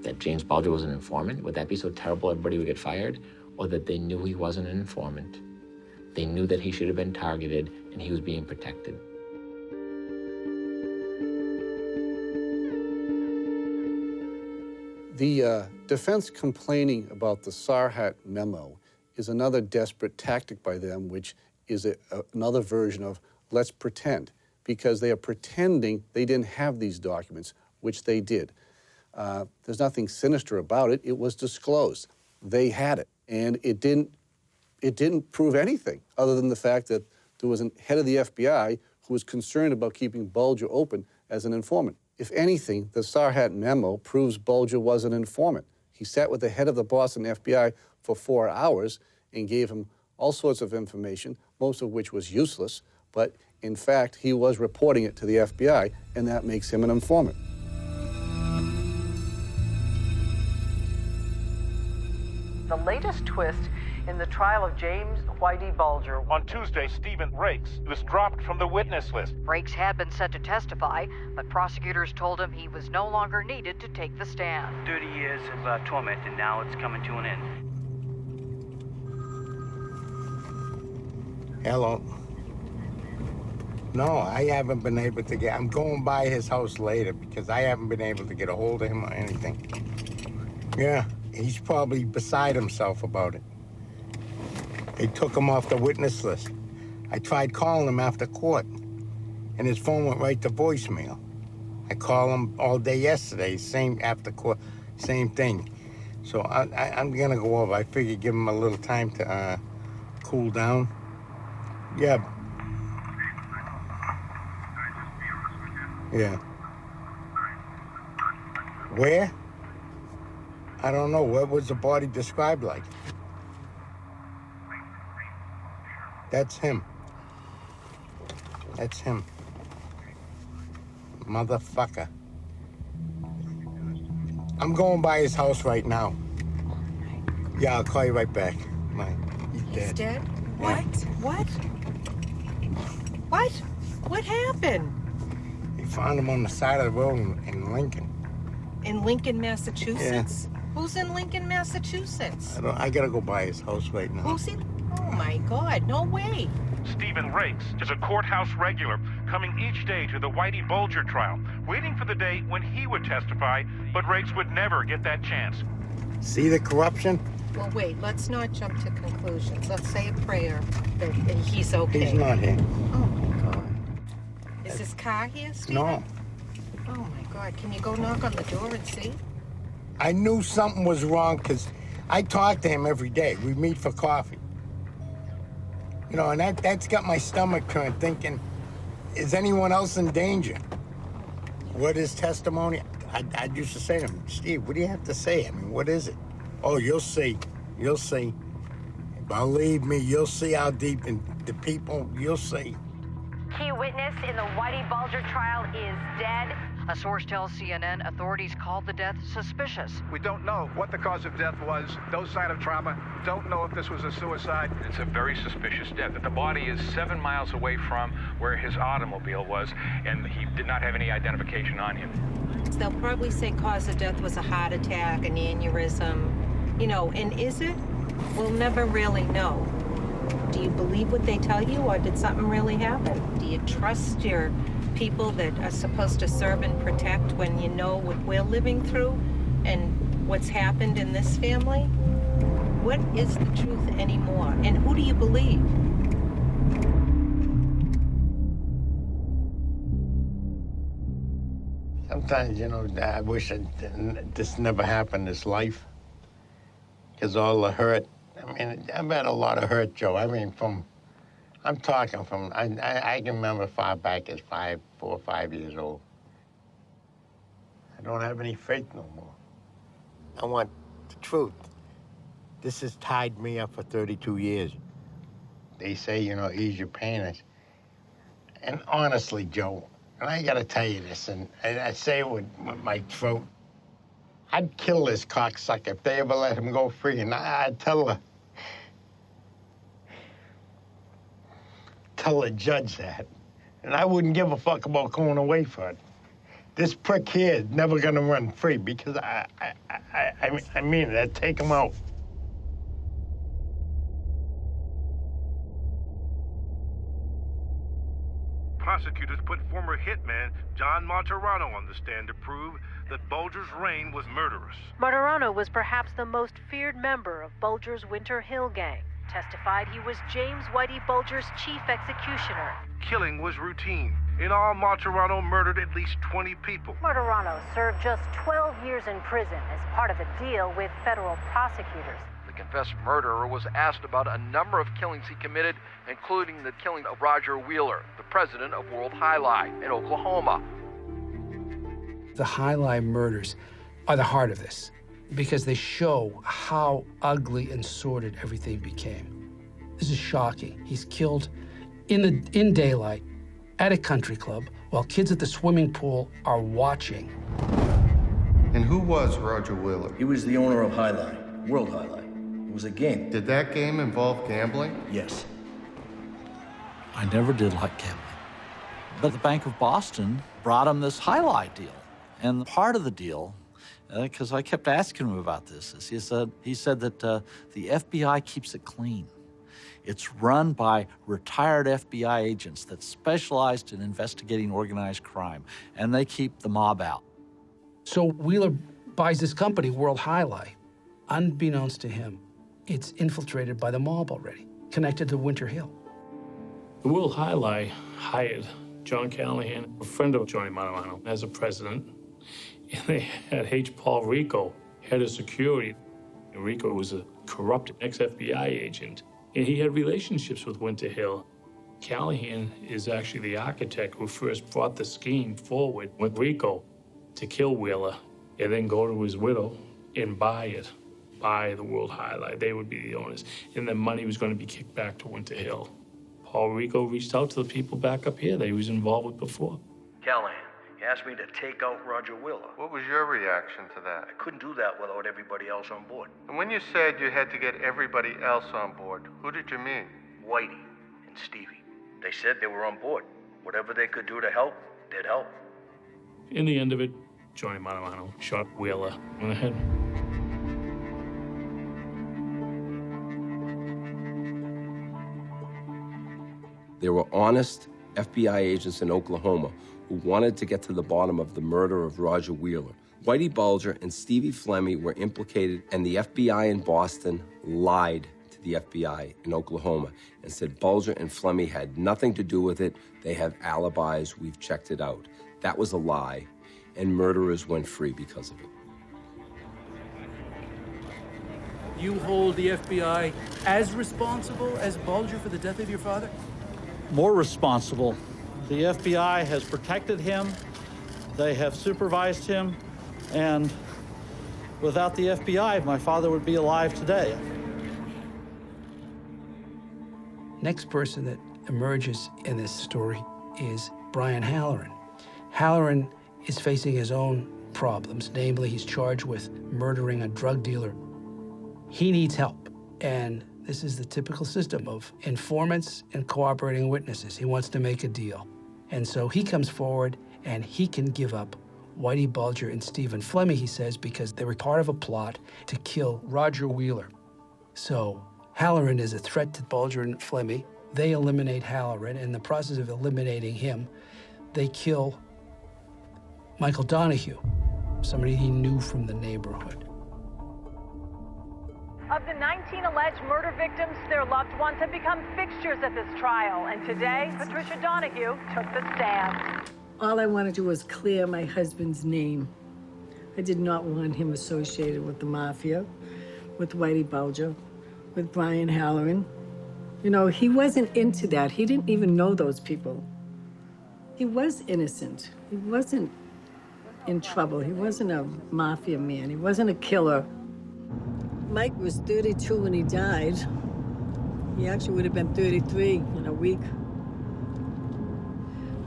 That James Bulger was an informant? Would that be so terrible everybody would get fired? Or that they knew he wasn't an informant? They knew that he should have been targeted and he was being protected. The defense complaining about the Sarhat memo is another desperate tactic by them, which is another version of let's pretend, because they are pretending they didn't have these documents, which they did. There's nothing sinister about it. It was disclosed. They had it, and it didn't prove anything other than the fact that there was a head of the FBI who was concerned about keeping Bulger open as an informant. If anything, the Sarhat memo proves Bulger was an informant. He sat with the head of the Boston FBI for 4 hours and gave him all sorts of information, most of which was useless, but in fact, he was reporting it to the FBI, and that makes him an informant. The latest twist in the trial of James Whitey Bulger. On Tuesday, Stephen Rakes was dropped from the witness list. Rakes had been set to testify, but prosecutors told him he was no longer needed to take the stand. 30 years of torment, and now it's coming to an end. Hello. No, I haven't been able to get... I'm going by his house later because I haven't been able to get a hold of him or anything. Yeah, he's probably beside himself about it. They took him off the witness list. I tried calling him after court, and his phone went right to voicemail. I called him all day yesterday, same after court, same thing. So I'm gonna go over. I figured give him a little time to cool down. Yeah. Yeah. Where? I don't know. What was the body described like? That's him. That's him. Motherfucker. I'm going by his house right now. Yeah, I'll call you right back. He's dead. He's dead? Yeah. What? What? What happened? They found him on the side of the road in Lincoln. In Lincoln, Massachusetts? Yeah. Who's in Lincoln, Massachusetts? I gotta go by his house right now. Who's in? Oh my God, no way. Stephen Rakes is a courthouse regular, coming each day to the Whitey Bulger trial, waiting for the day when he would testify, but Rakes would never get that chance. See the corruption? Well, wait, let's not jump to conclusions. Let's say a prayer that he's okay. He's not here. Oh my God. Is his car here, Stephen? No. Oh my God, can you go knock on the door and see? I knew something was wrong because I talk to him every day. We meet for coffee. You know, and that's got my stomach turned, thinking, is anyone else in danger? What is testimony? I used to say to him, Steve, what do you have to say? I mean, what is it? Oh, you'll see. You'll see. Believe me, you'll see how deep in the people, you'll see. Key witness in the Whitey Bulger trial is dead. A source tells CNN authorities called the death suspicious. We don't know what the cause of death was, no sign of trauma, don't know if this was a suicide. It's a very suspicious death. The body is 7 miles away from where his automobile was, and he did not have any identification on him. They'll probably say cause of death was a heart attack, an aneurysm, you know, and is it? We'll never really know. Do you believe what they tell you, or did something really happen? Do you trust your people that are supposed to serve and protect when you know what we're living through? And what's happened in this family? What is the truth anymore? And who do you believe? Sometimes, I wish this never happened, this life. Because all the hurt, I've had a lot of hurt, Joe. I can remember far back as 4 or 5 years old. I don't have any faith no more. I want the truth. This has tied me up for 32 years. They say, ease your pain. And honestly, Joe, and I gotta tell you this, and I say it with my throat, I'd kill this cocksucker if they ever let him go free, and I'd tell the judge that. And I wouldn't give a fuck about going away for it. This prick here is never gonna run free because I mean it, I'd take him out. Prosecutors put former hitman John Martirano on the stand to prove that Bulger's reign was murderous. Martirano was perhaps the most feared member of Bulger's Winter Hill gang. Testified he was James Whitey Bulger's chief executioner. Killing was routine. In all, Martirano murdered at least 20 people. Martirano served just 12 years in prison as part of a deal with federal prosecutors. The confessed murderer was asked about a number of killings he committed, including the killing of Roger Wheeler, the president of World High Lie in Oklahoma. The High Lie murders are the heart of this because they show how ugly and sordid everything became. This is shocking. He's killed in daylight at a country club while kids at the swimming pool are watching. And who was Roger Wheeler? He was the owner of High Lie, World High Lie. It was a game. Did that game involve gambling? Yes. I never did like gambling. But the Bank of Boston brought him this High Lie deal. And part of the deal, because I kept asking him about this, is he said that the FBI keeps it clean. It's run by retired FBI agents that specialized in investigating organized crime, and they keep the mob out. So Wheeler buys this company, World High Lie. Unbeknownst to him, it's infiltrated by the mob already, connected to Winter Hill. The World High Lie hired John Callahan, a friend of Johnny Martirano, as a president, and they had H. Paul Rico, head of security. Rico was a corrupt ex-FBI agent, and he had relationships with Winter Hill. Callahan is actually the architect who first brought the scheme forward with Rico to kill Wheeler and then go to his widow and buy the World High Lie. They would be the owners. And then money was going to be kicked back to Winter Hill. Paul Rico reached out to the people back up here that he was involved with before. Callahan, he asked me to take out Roger Wheeler. What was your reaction to that? I couldn't do that without everybody else on board. And when you said you had to get everybody else on board, who did you mean? Whitey and Stevie. They said they were on board. Whatever they could do to help, they'd help. In the end of it, Johnny Martirano shot Wheeler in the head. There were honest FBI agents in Oklahoma who wanted to get to the bottom of the murder of Roger Wheeler. Whitey Bulger and Stevie Flemmi were implicated, and the FBI in Boston lied to the FBI in Oklahoma and said Bulger and Flemmi had nothing to do with it. They have alibis. We've checked it out. That was a lie, and murderers went free because of it. You hold the FBI as responsible as Bulger for the death of your father? More responsible. The FBI has protected him, they have supervised him, and without the FBI, my father would be alive today. Next person that emerges in this story is Brian Halloran. Halloran is facing his own problems, namely he's charged with murdering a drug dealer. He needs help, and this is the typical system of informants and cooperating witnesses. He wants to make a deal. And so he comes forward and he can give up Whitey Bulger and Stephen Flemmi, he says, because they were part of a plot to kill Roger Wheeler. So Halloran is a threat to Bulger and Flemmi. They eliminate Halloran. In the process of eliminating him, they kill Michael Donahue, somebody he knew from the neighborhood. the 19 alleged murder victims, their loved ones have become fixtures at this trial. And today, Patricia Donahue took the stand. All I wanted to do was clear my husband's name. I did not want him associated with the mafia, with Whitey Bulger, with Brian Halloran. You know, he wasn't into that. He didn't even know those people. He was innocent. He wasn't in trouble. He wasn't a mafia man. He wasn't a killer. Mike was 32 when he died. He actually would have been 33 in a week.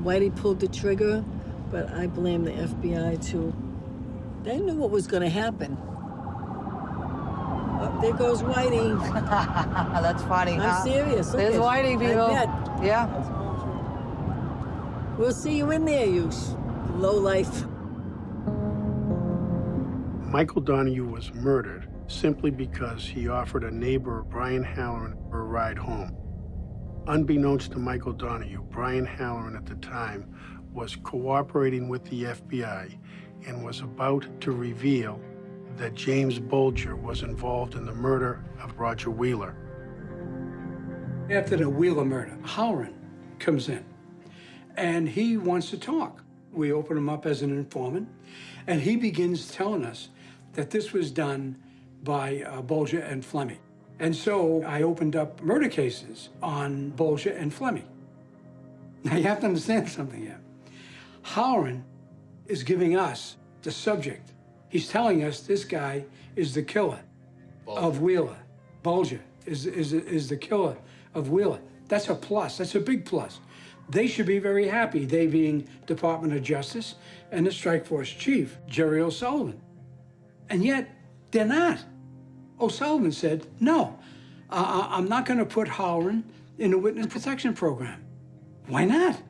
Whitey pulled the trigger, but I blame the FBI too. They knew what was going to happen. Oh, there goes Whitey. That's funny, I'm huh? serious. There's Whitey, people. I bet. Yeah. We'll see you in there, you lowlife. Michael Donahue was murdered simply because he offered a neighbor, Brian Halloran, a ride home. Unbeknownst to Michael Donahue, Brian Halloran at the time was cooperating with the FBI and was about to reveal that James Bulger was involved in the murder of Roger Wheeler. After the Wheeler murder, Halloran comes in, and he wants to talk. We open him up as an informant, and he begins telling us that this was done by Bulger and Fleming. And so I opened up murder cases on Bulger and Fleming. Now you have to understand something here. Halloran is giving us the subject. He's telling us this guy is the killer of Wheeler. Bulger is the killer of Wheeler. That's a plus. That's a big plus. They should be very happy, they being Department of Justice and the Strike Force Chief, Jerry O'Sullivan. And yet, they're not. O'Sullivan said, no, I'm not going to put Halloran in the witness protection program. Why not?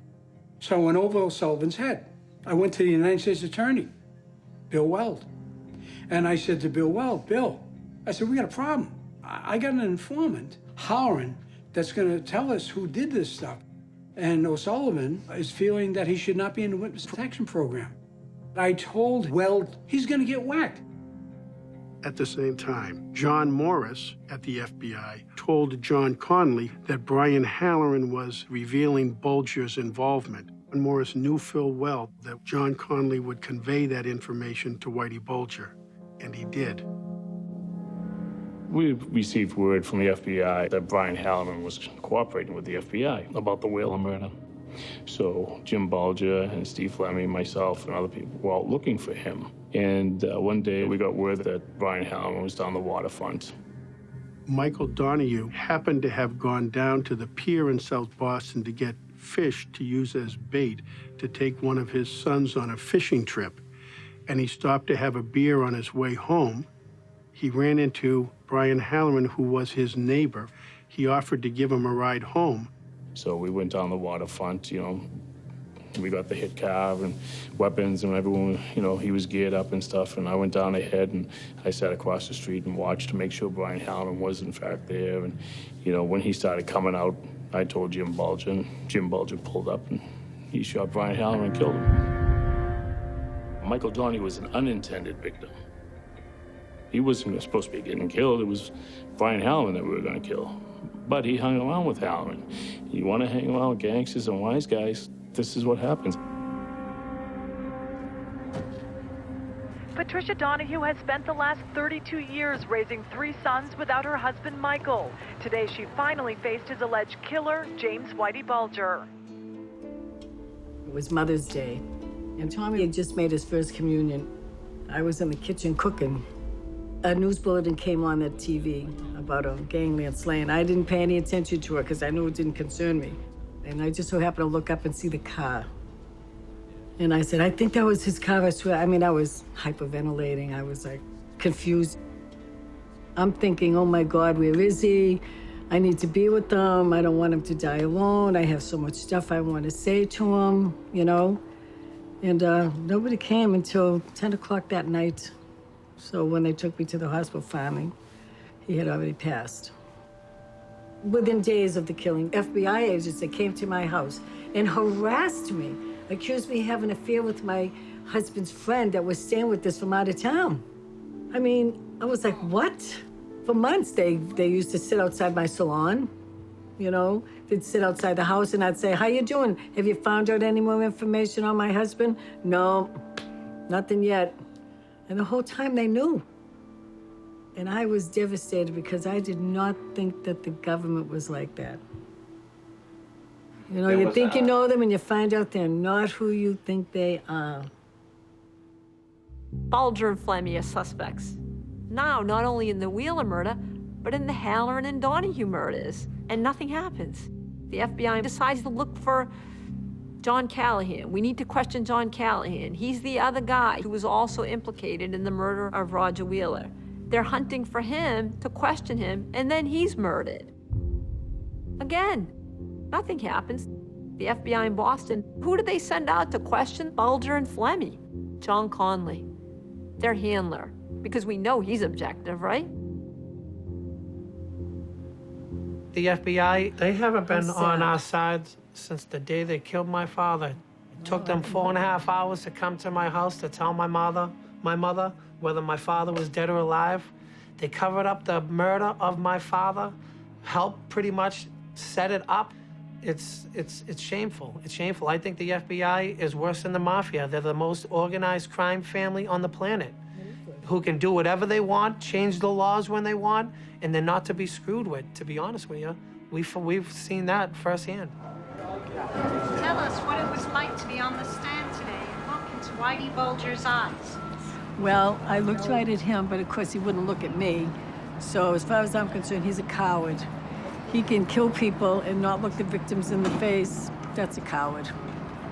So I went over O'Sullivan's head. I went to the United States Attorney, Bill Weld. And I said to Bill Weld, Bill, I said, we got a problem. I got an informant, Halloran, that's going to tell us who did this stuff. And O'Sullivan is feeling that he should not be in the witness protection program. I told Weld he's going to get whacked. At the same time, John Morris at the FBI told John Conley that Brian Halloran was revealing Bulger's involvement. And Morris knew full well that John Conley would convey that information to Whitey Bulger, and he did. We received word from the FBI that Brian Halloran was cooperating with the FBI about the Wheeler murder. So Jim Bulger and Steve Fleming, myself, and other people were out looking for him. And one day we got word that Brian Halloran was down the waterfront. Michael Donahue happened to have gone down to the pier in South Boston to get fish to use as bait to take one of his sons on a fishing trip. And he stopped to have a beer on his way home. He ran into Brian Halloran, who was his neighbor. He offered to give him a ride home. So we went down the waterfront, you know. We got the hit car and weapons and everyone, you know, he was geared up and stuff. And I went down ahead and I sat across the street and watched to make sure Brian Halloran was in fact there. And, you know, when he started coming out, I told Jim Bulger, and Jim Bulger pulled up and he shot Brian Halloran and killed him. Michael Donahue was an unintended victim. He wasn't supposed to be getting killed. It was Brian Halloran that we were going to kill. But he hung around with Halloran. You want to hang around with gangsters and wise guys, this is what happens. Patricia Donahue has spent the last 32 years raising 3 sons without her husband, Michael. Today, she finally faced his alleged killer, James Whitey Bulger. It was Mother's Day, and Tommy had just made his first communion. I was in the kitchen cooking. A news bulletin came on the TV about a gangland slaying. I didn't pay any attention to it because I knew it didn't concern me. And I just so happened to look up and see the car. And I said, I think that was his car, I swear. I mean, I was hyperventilating. I was like confused. I'm thinking, oh my God, where is he? I need to be with him. I don't want him to die alone. I have so much stuff I want to say to him, you know? And nobody came until 10 o'clock that night. So when they took me to the hospital finally, he had already passed. Within days of the killing, FBI agents that came to my house and harassed me, accused me of having an affair with my husband's friend that was staying with us from out of town. I mean, I was like, what? For months, they used to sit outside my salon, you know. They'd sit outside the house and I'd say, how you doing? Have you found out any more information on my husband? No, nothing yet. And the whole time they knew. And I was devastated because I did not think that the government was like that. You know, you think you know them and you find out they're not who you think they are. Bulger and Flemmy are suspects. Now, not only in the Wheeler murder, but in the Halloran and Donahue murders. And nothing happens. The FBI decides to look for John Callahan. We need to question John Callahan. He's the other guy who was also implicated in the murder of Roger Wheeler. They're hunting for him to question him, and then he's murdered. Again, nothing happens. The FBI in Boston, who did they send out to question Bulger and Flemmy? John Conley, their handler, because we know he's objective, right? The FBI, they haven't been on our side since the day they killed my father. It took them 4.5 hours to come to my house to tell my mother, whether my father was dead or alive. They covered up the murder of my father, helped pretty much set it up. It's shameful. It's shameful. I think the FBI is worse than the mafia. They're the most organized crime family on the planet, who can do whatever they want, change the laws when they want, and they're not to be screwed with, to be honest with you. We've seen that firsthand. Tell us what it was like to be on the stand today and look into Whitey Bulger's eyes. Well, I looked right at him, but of course he wouldn't look at me. So as far as I'm concerned, he's a coward. He can kill people and not look the victims in the face. That's a coward.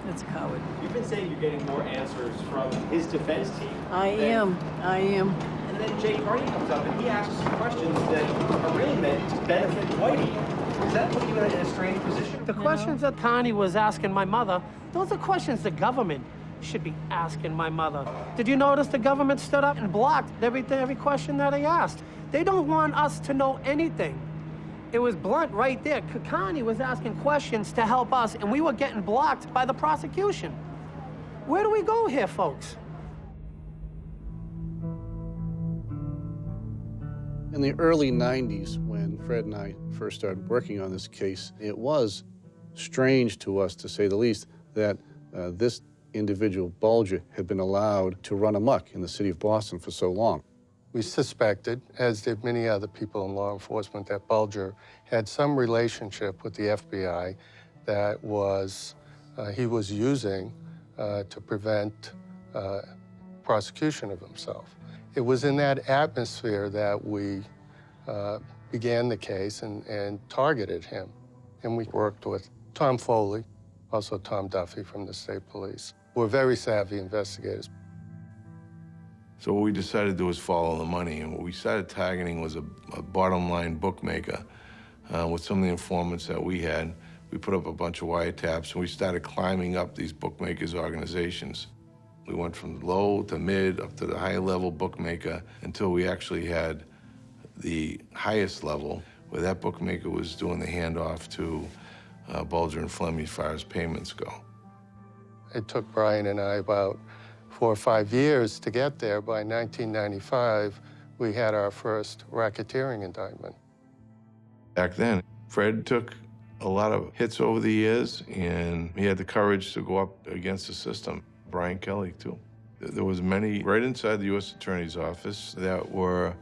That's a coward. You've been saying you're getting more answers from his defense team. I am. And then Jay Carney comes up and he asks some questions that are really meant to benefit Whitey. Does that put you in a strange position? The questions that Connie was asking my mother, those are questions the government should be asking my mother. Did you notice the government stood up and blocked every question that I asked? They don't want us to know anything. It was blunt right there. Connie was asking questions to help us, and we were getting blocked by the prosecution. Where do we go here, folks? In the early 90s, when Fred and I first started working on this case, it was strange to us, to say the least, that this individual, Bulger, had been allowed to run amok in the city of Boston for so long. We suspected, as did many other people in law enforcement, that Bulger had some relationship with the FBI that he was using to prevent prosecution of himself. It was in that atmosphere that we began the case and targeted him. And we worked with Tom Foley, also Tom Duffy from the state police. We're very savvy investigators. So what we decided to do was follow the money, and what we started targeting was a bottom line bookmaker with some of the informants that we had. We put up a bunch of wiretaps, and we started climbing up these bookmakers' organizations. We went from low to mid, up to the high level bookmaker, until we actually had the highest level, where that bookmaker was doing the handoff to Bulger and Flemmy as far as payments go. It took Brian and I about 4 or 5 years to get there. By 1995, we had our first racketeering indictment. Back then, Fred took a lot of hits over the years, and he had the courage to go up against the system. Brian Kelly, too. There was many right inside the U.S. Attorney's Office that were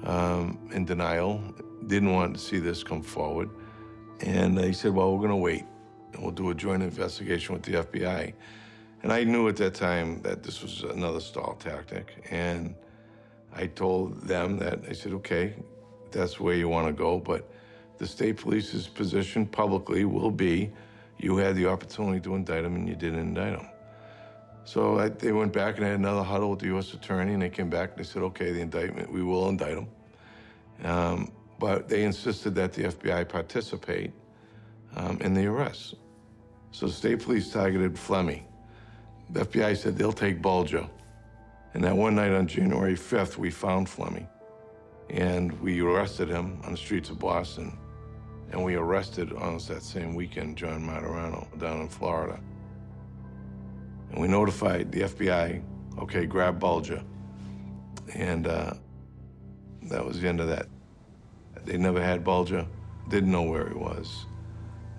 in denial, didn't want to see this come forward. And he said, well, we're going to wait, and we'll do a joint investigation with the FBI. And I knew at that time that this was another stall tactic. And I told them that, I said, okay, that's where you want to go, but the state police's position publicly will be, you had the opportunity to indict him and you didn't indict him. So they went back and had another huddle with the U.S. attorney, and they came back and they said, okay, the indictment, we will indict him. But they insisted that the FBI participate in the arrest. So the state police targeted Flemmy. The FBI said they'll take Bulger. And that one night on January 5th, we found Flemmy. And we arrested him on the streets of Boston. And we arrested, almost that same weekend, John Martirano down in Florida. And we notified the FBI, okay, grab Bulger. And that was the end of that. They never had Bulger, didn't know where he was.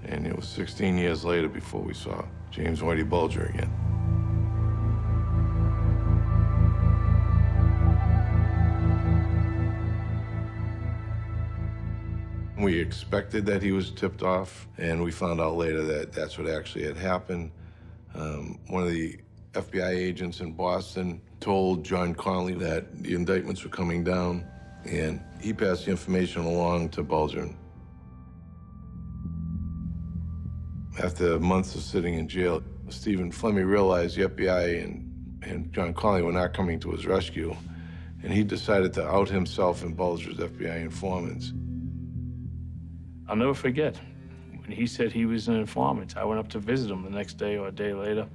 And it was 16 years later before we saw James Whitey Bulger again. We expected that he was tipped off, and we found out later that that's what actually had happened. One of the FBI agents in Boston told John Connolly that the indictments were coming down, and he passed the information along to Bulger. After months of sitting in jail, Stephen Fleming realized the FBI and John Connolly were not coming to his rescue, and he decided to out himself and Bulger's FBI informants. I'll never forget when he said he was an informant. I went up to visit him the next day or a day later.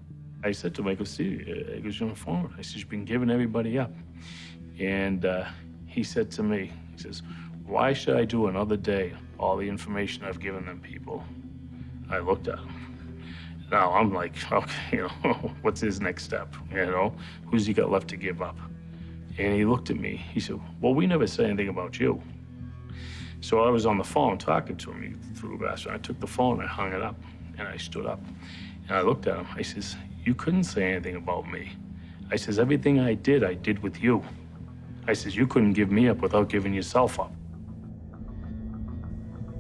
I said to him, I go, Steve, he was an informant. I said, you've been giving everybody up. And he said to me, he says, why should I do another day all the information I've given them people? I looked at him. Now I'm like, okay, what's his next step? Who's he got left to give up? And he looked at me. He said, well, we never said anything about you. So I was on the phone talking to him. He threw the glass. I took the phone, I hung it up, and I stood up. And I looked at him. I says, you couldn't say anything about me. I says, everything I did with you. I says, you couldn't give me up without giving yourself up.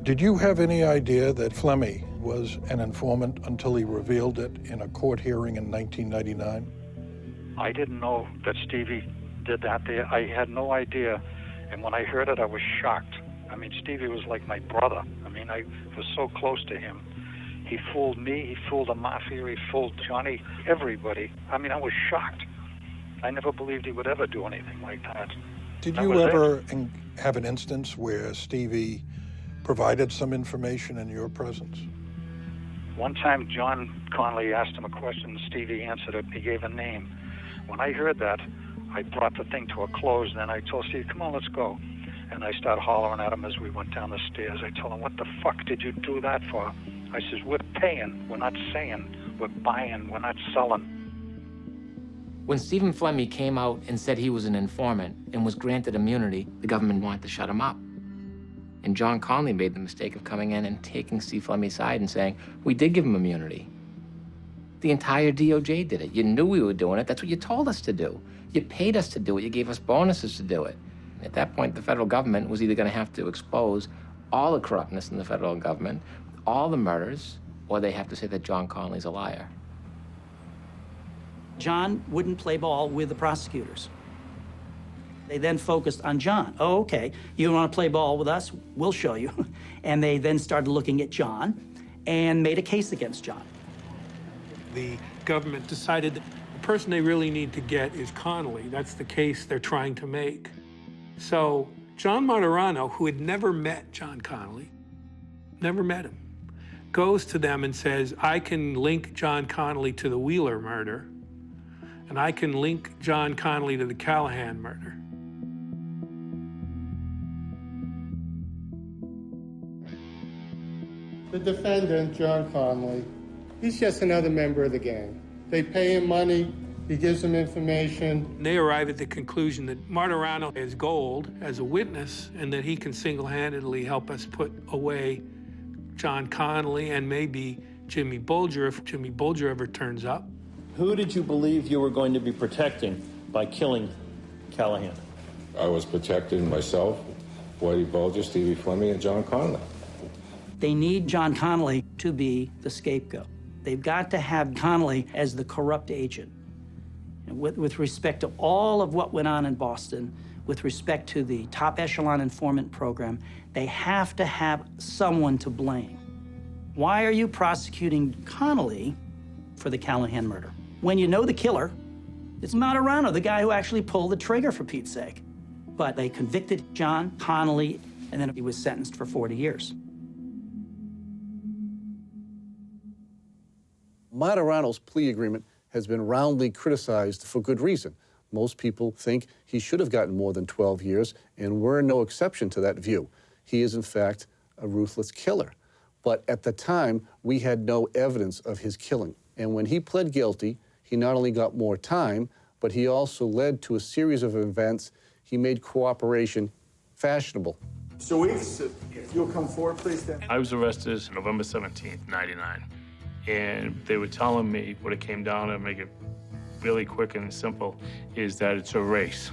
Did you have any idea that Fleming was an informant until he revealed it in a court hearing in 1999? I didn't know that Stevie did that. I had no idea. And when I heard it, I was shocked. I mean, Stevie was like my brother. I mean, I was so close to him. He fooled me, he fooled the mafia, he fooled Johnny, everybody. I mean, I was shocked. I never believed he would ever do anything like that. Did you ever have an instance where Stevie provided some information in your presence? One time, John Connolly asked him a question, and Stevie answered it. He gave a name. When I heard that, I brought the thing to a close, and then I told Stevie, come on, let's go. And I started hollering at him as we went down the stairs. I told him, what the fuck did you do that for? I says, we're paying, we're not saying. We're buying, we're not selling. When Stephen Fleming came out and said he was an informant and was granted immunity, the government wanted to shut him up. And John Connolly made the mistake of coming in and taking Steve Fleming's side and saying, we did give him immunity. The entire DOJ did it. You knew we were doing it. That's what you told us to do. You paid us to do it. You gave us bonuses to do it. At that point, the federal government was either going to have to expose all the corruptness in the federal government, all the murders, or they have to say that John Connolly's a liar. John wouldn't play ball with the prosecutors. They then focused on John. Oh, okay, you want to play ball with us? We'll show you. And they then started looking at John and made a case against John. The government decided that the person they really need to get is Connolly. That's the case they're trying to make. So John Martirano, who had never met John Connolly, never met him, goes to them and says, I can link John Connolly to the Wheeler murder, and I can link John Connolly to the Callahan murder. The defendant, John Connolly, he's just another member of the gang. They pay him money, he gives them information. They arrive at the conclusion that Martirano is gold as a witness and that he can single-handedly help us put away John Connolly and maybe Jimmy Bulger if Jimmy Bulger ever turns up. Who did you believe you were going to be protecting by killing Callahan? I was protecting myself, Whitey Bulger, Stevie Fleming, and John Connolly. They need John Connolly to be the scapegoat. They've got to have Connolly as the corrupt agent. And with respect to all of what went on in Boston, with respect to the top echelon informant program, they have to have someone to blame. Why are you prosecuting Connolly for the Callahan murder? When you know the killer, it's Martirano, the guy who actually pulled the trigger, for Pete's sake. But they convicted John Connolly, and then he was sentenced for 40 years. Martirano's plea agreement has been roundly criticized for good reason. Most people think he should have gotten more than 12 years, and we're no exception to that view. He is, in fact, a ruthless killer. But at the time, we had no evidence of his killing. And when he pled guilty, he not only got more time, but he also led to a series of events. He made cooperation fashionable. Mr. Weeks, if you'll come forward, please, then. I was arrested November 17th, 99. And they were telling me what it came down to, make it really quick and simple, is that it's a race.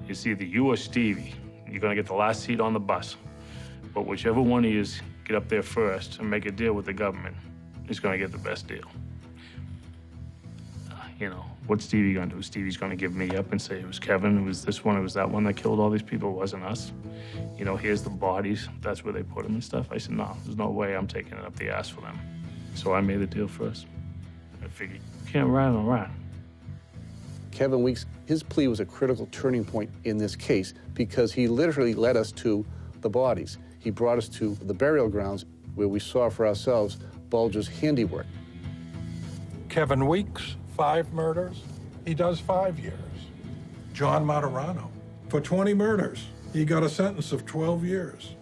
It's either you or Stevie. You're gonna get the last seat on the bus. But whichever one of you get up there first and make a deal with the government is gonna get the best deal. You know, what's Stevie gonna do? Stevie's gonna give me up and say it was Kevin, it was this one, it was that one that killed all these people, it wasn't us. You know, here's the bodies, that's where they put them and stuff. I said, no, there's no way I'm taking it up the ass for them. So I made the deal first. I figured, you can't ride on a rat. Kevin Weeks, his plea was a critical turning point in this case because he literally led us to the bodies. He brought us to the burial grounds where we saw for ourselves Bulger's handiwork. Kevin Weeks, 5 murders. He does 5 years. John Martirano, for 20 murders, he got a sentence of 12 years.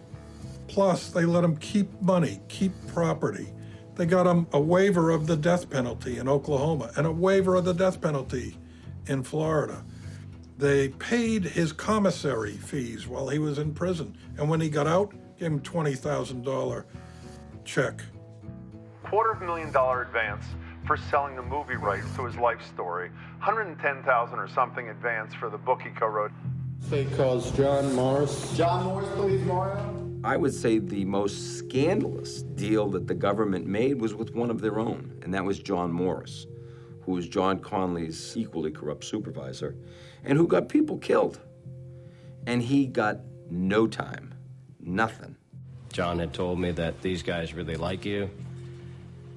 Plus, they let him keep money, keep property. They got him a waiver of the death penalty in Oklahoma and a waiver of the death penalty in Florida. They paid his commissary fees while he was in prison. And when he got out, gave him $20,000 check. $250,000 advance for selling the movie rights to his life story. $110,000 or something advance for the book he co-wrote. They calls John Morris. John Morris, please, Mario. I would say the most scandalous deal that the government made was with one of their own, and that was John Morris, who was John Conley's equally corrupt supervisor, and who got people killed. And he got no time, nothing. John had told me that these guys really like you,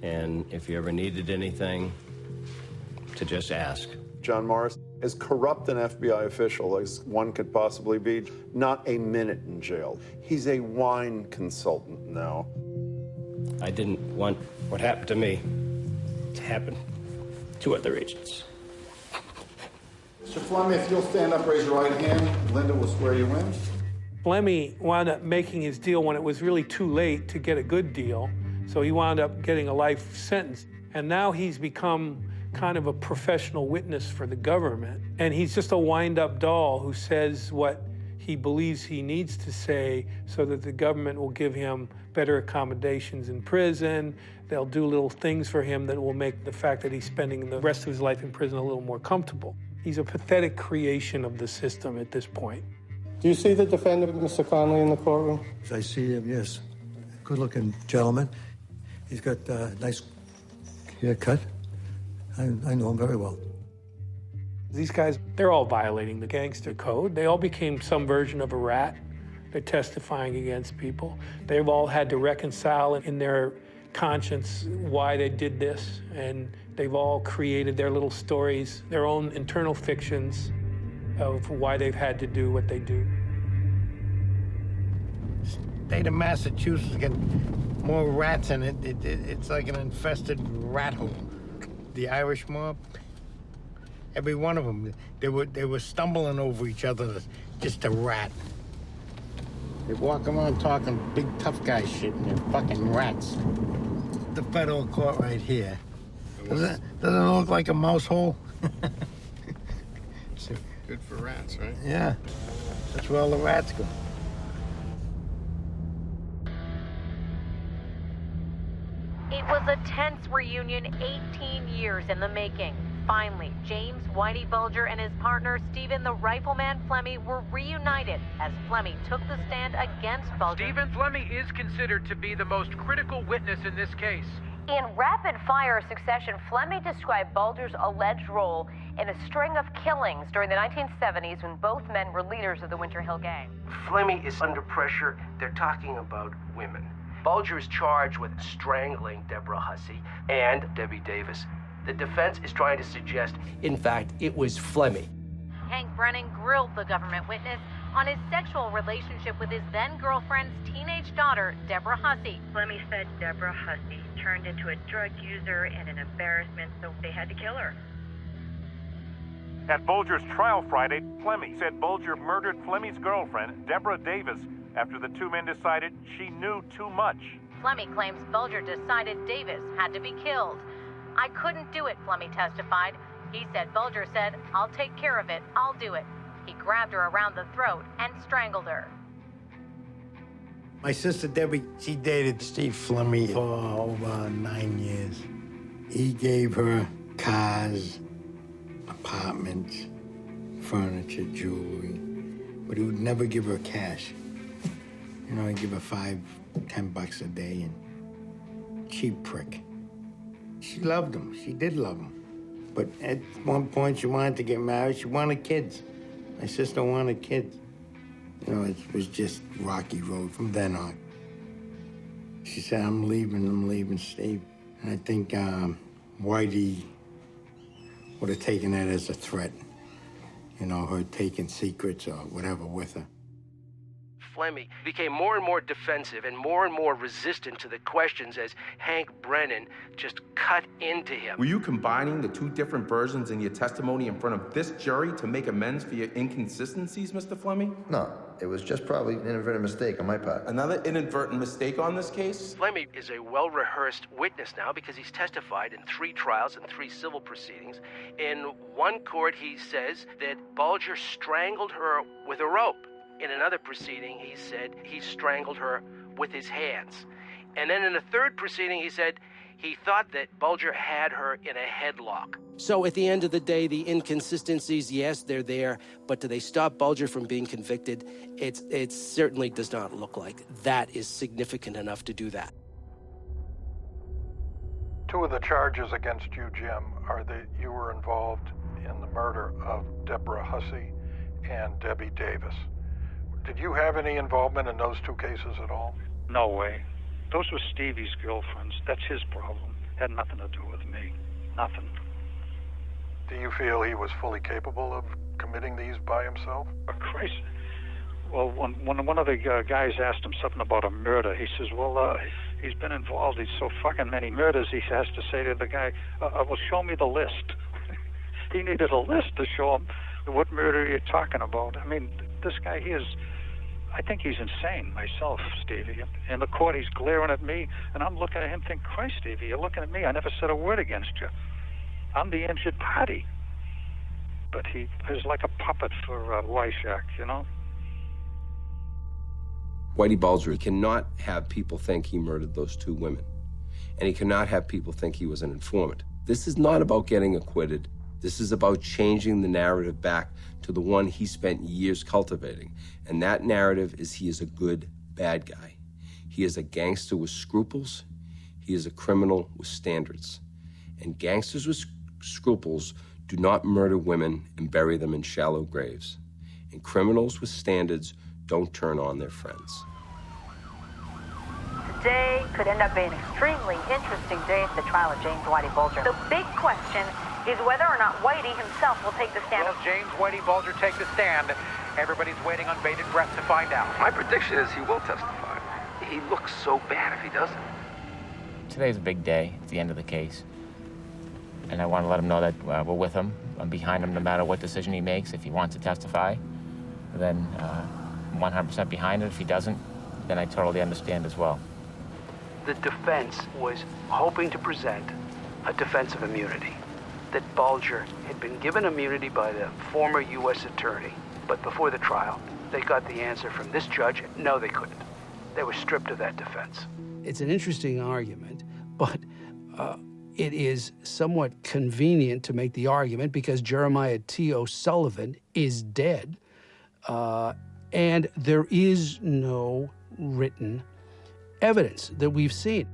and if you ever needed anything, to just ask. John Morris, as corrupt an FBI official as one could possibly be, not a minute in jail. He's a wine consultant now. I didn't want what happened to me to happen to other agents. Mr. Fleming, if you'll stand up, raise your right hand. Linda will swear you in. Fleming wound up making his deal when it was really too late to get a good deal, so he wound up getting a life sentence. And now he's become kind of a professional witness for the government. And he's just a wind-up doll who says what he believes he needs to say so that the government will give him better accommodations in prison. They'll do little things for him that will make the fact that he's spending the rest of his life in prison a little more comfortable. He's a pathetic creation of the system at this point. Do you see the defendant, Mr. Conley, in the courtroom? I see him, yes. Good-looking gentleman. He's got a nice haircut. I know him very well. These guys, they're all violating the gangster code. They all became some version of a rat. They're testifying against people. They've all had to reconcile in their conscience why they did this, and they've all created their little stories, their own internal fictions of why they've had to do what they do. State of Massachusetts got more rats in it. It's like an infested rat hole. The Irish mob, every one of them, they were stumbling over each other, just a rat. They walk around talking big tough guy shit, and they're fucking rats. The federal court right here. Doesn't it look like a mouse hole? Good for rats, right? Yeah, that's where all the rats go. It was a tense reunion, 18 years in the making. Finally, James Whitey Bulger and his partner, Stephen the Rifleman Fleming, were reunited as Fleming took the stand against Bulger. Stephen Fleming is considered to be the most critical witness in this case. In rapid-fire succession, Fleming described Bulger's alleged role in a string of killings during the 1970s when both men were leaders of the Winter Hill Gang. Fleming is under pressure. They're talking about women. Bulger is charged with strangling Deborah Hussey and Debbie Davis. The defense is trying to suggest, in fact, it was Fleming. Hank Brennan grilled the government witness on his sexual relationship with his then-girlfriend's teenage daughter, Deborah Hussey. Fleming said Deborah Hussey turned into a drug user and an embarrassment, so they had to kill her. At Bulger's trial Friday, Fleming said Bulger murdered Fleming's girlfriend, Deborah Davis, after the two men decided she knew too much. Fleming claims Bulger decided Davis had to be killed. I couldn't do it, Fleming testified. He said Bulger said, "I'll take care of it, I'll do it." He grabbed her around the throat and strangled her. My sister Debbie, she dated Steve Flemmy for over 9 years. He gave her cars, apartments, furniture, jewelry, but he would never give her cash. You know, he'd give her $5, $10 a day, and cheap prick. She loved him. She did love him. But at one point, she wanted to get married. She wanted kids. My sister wanted kids. You know, it was just rocky road from then on. She said, I'm leaving Steve. And I think Whitey would have taken that as a threat. You know, her taking secrets or whatever with her. Flemmy became more and more defensive and more resistant to the questions as Hank Brennan just cut into him. Were you combining the two different versions in your testimony in front of this jury to make amends for your inconsistencies, Mr. Flemmy? No, it was just probably an inadvertent mistake on my part. Another inadvertent mistake on this case? Flemmy is a well-rehearsed witness now because he's testified in 3 trials and 3 civil proceedings. In one court, he says that Bulger strangled her with a rope. In another proceeding, he said he strangled her with his hands. And then in a third proceeding, he said he thought that Bulger had her in a headlock. So at the end of the day, the inconsistencies, yes, they're there, but do they stop Bulger from being convicted? It certainly does not look like that is significant enough to do that. 2 of the charges against you, Jim, are that you were involved in the murder of Deborah Hussey and Debbie Davis. Did you have any involvement in those 2 cases at all? No way. Those were Stevie's girlfriends. That's his problem. Had nothing to do with me. Nothing. Do you feel he was fully capable of committing these by himself? Oh, Christ. Well, when one of the guys asked him something about a murder, he says, well, he's been involved in so fucking many murders, he has to say to the guy, well, show me the list. He needed a list to show him what murder you're talking about. I mean, this guy, I think he's insane myself, Stevie. In the court, he's glaring at me, and I'm looking at him thinking, Christ, Stevie, you're looking at me. I never said a word against you. I'm the injured party. But he is like a puppet for Weishak, you know? Whitey Bulger cannot have people think he murdered those 2 women. And he cannot have people think he was an informant. This is not about getting acquitted. This is about changing the narrative back to the one he spent years cultivating. And that narrative is he is a good bad guy. He is a gangster with scruples. He is a criminal with standards. And gangsters with scruples do not murder women and bury them in shallow graves. And criminals with standards don't turn on their friends. Today could end up being an extremely interesting day at the trial of James Whitey Bulger. The big question is whether or not Whitey himself will take the stand. Will James Whitey Bulger take the stand? Everybody's waiting on bated breath to find out. My prediction is he will testify. He looks so bad if he doesn't. Today's a big day. It's the end of the case. And I want to let him know that we're with him. I'm behind him no matter what decision he makes. If he wants to testify, then I'm 100% behind it. If he doesn't, then I totally understand as well. The defense was hoping to present a defense of immunity, that Bulger had been given immunity by the former U.S. attorney. But before the trial, they got the answer from this judge, no, they couldn't. They were stripped of that defense. It's an interesting argument, but it is somewhat convenient to make the argument because Jeremiah T. O'Sullivan is dead, and there is no written evidence that we've seen.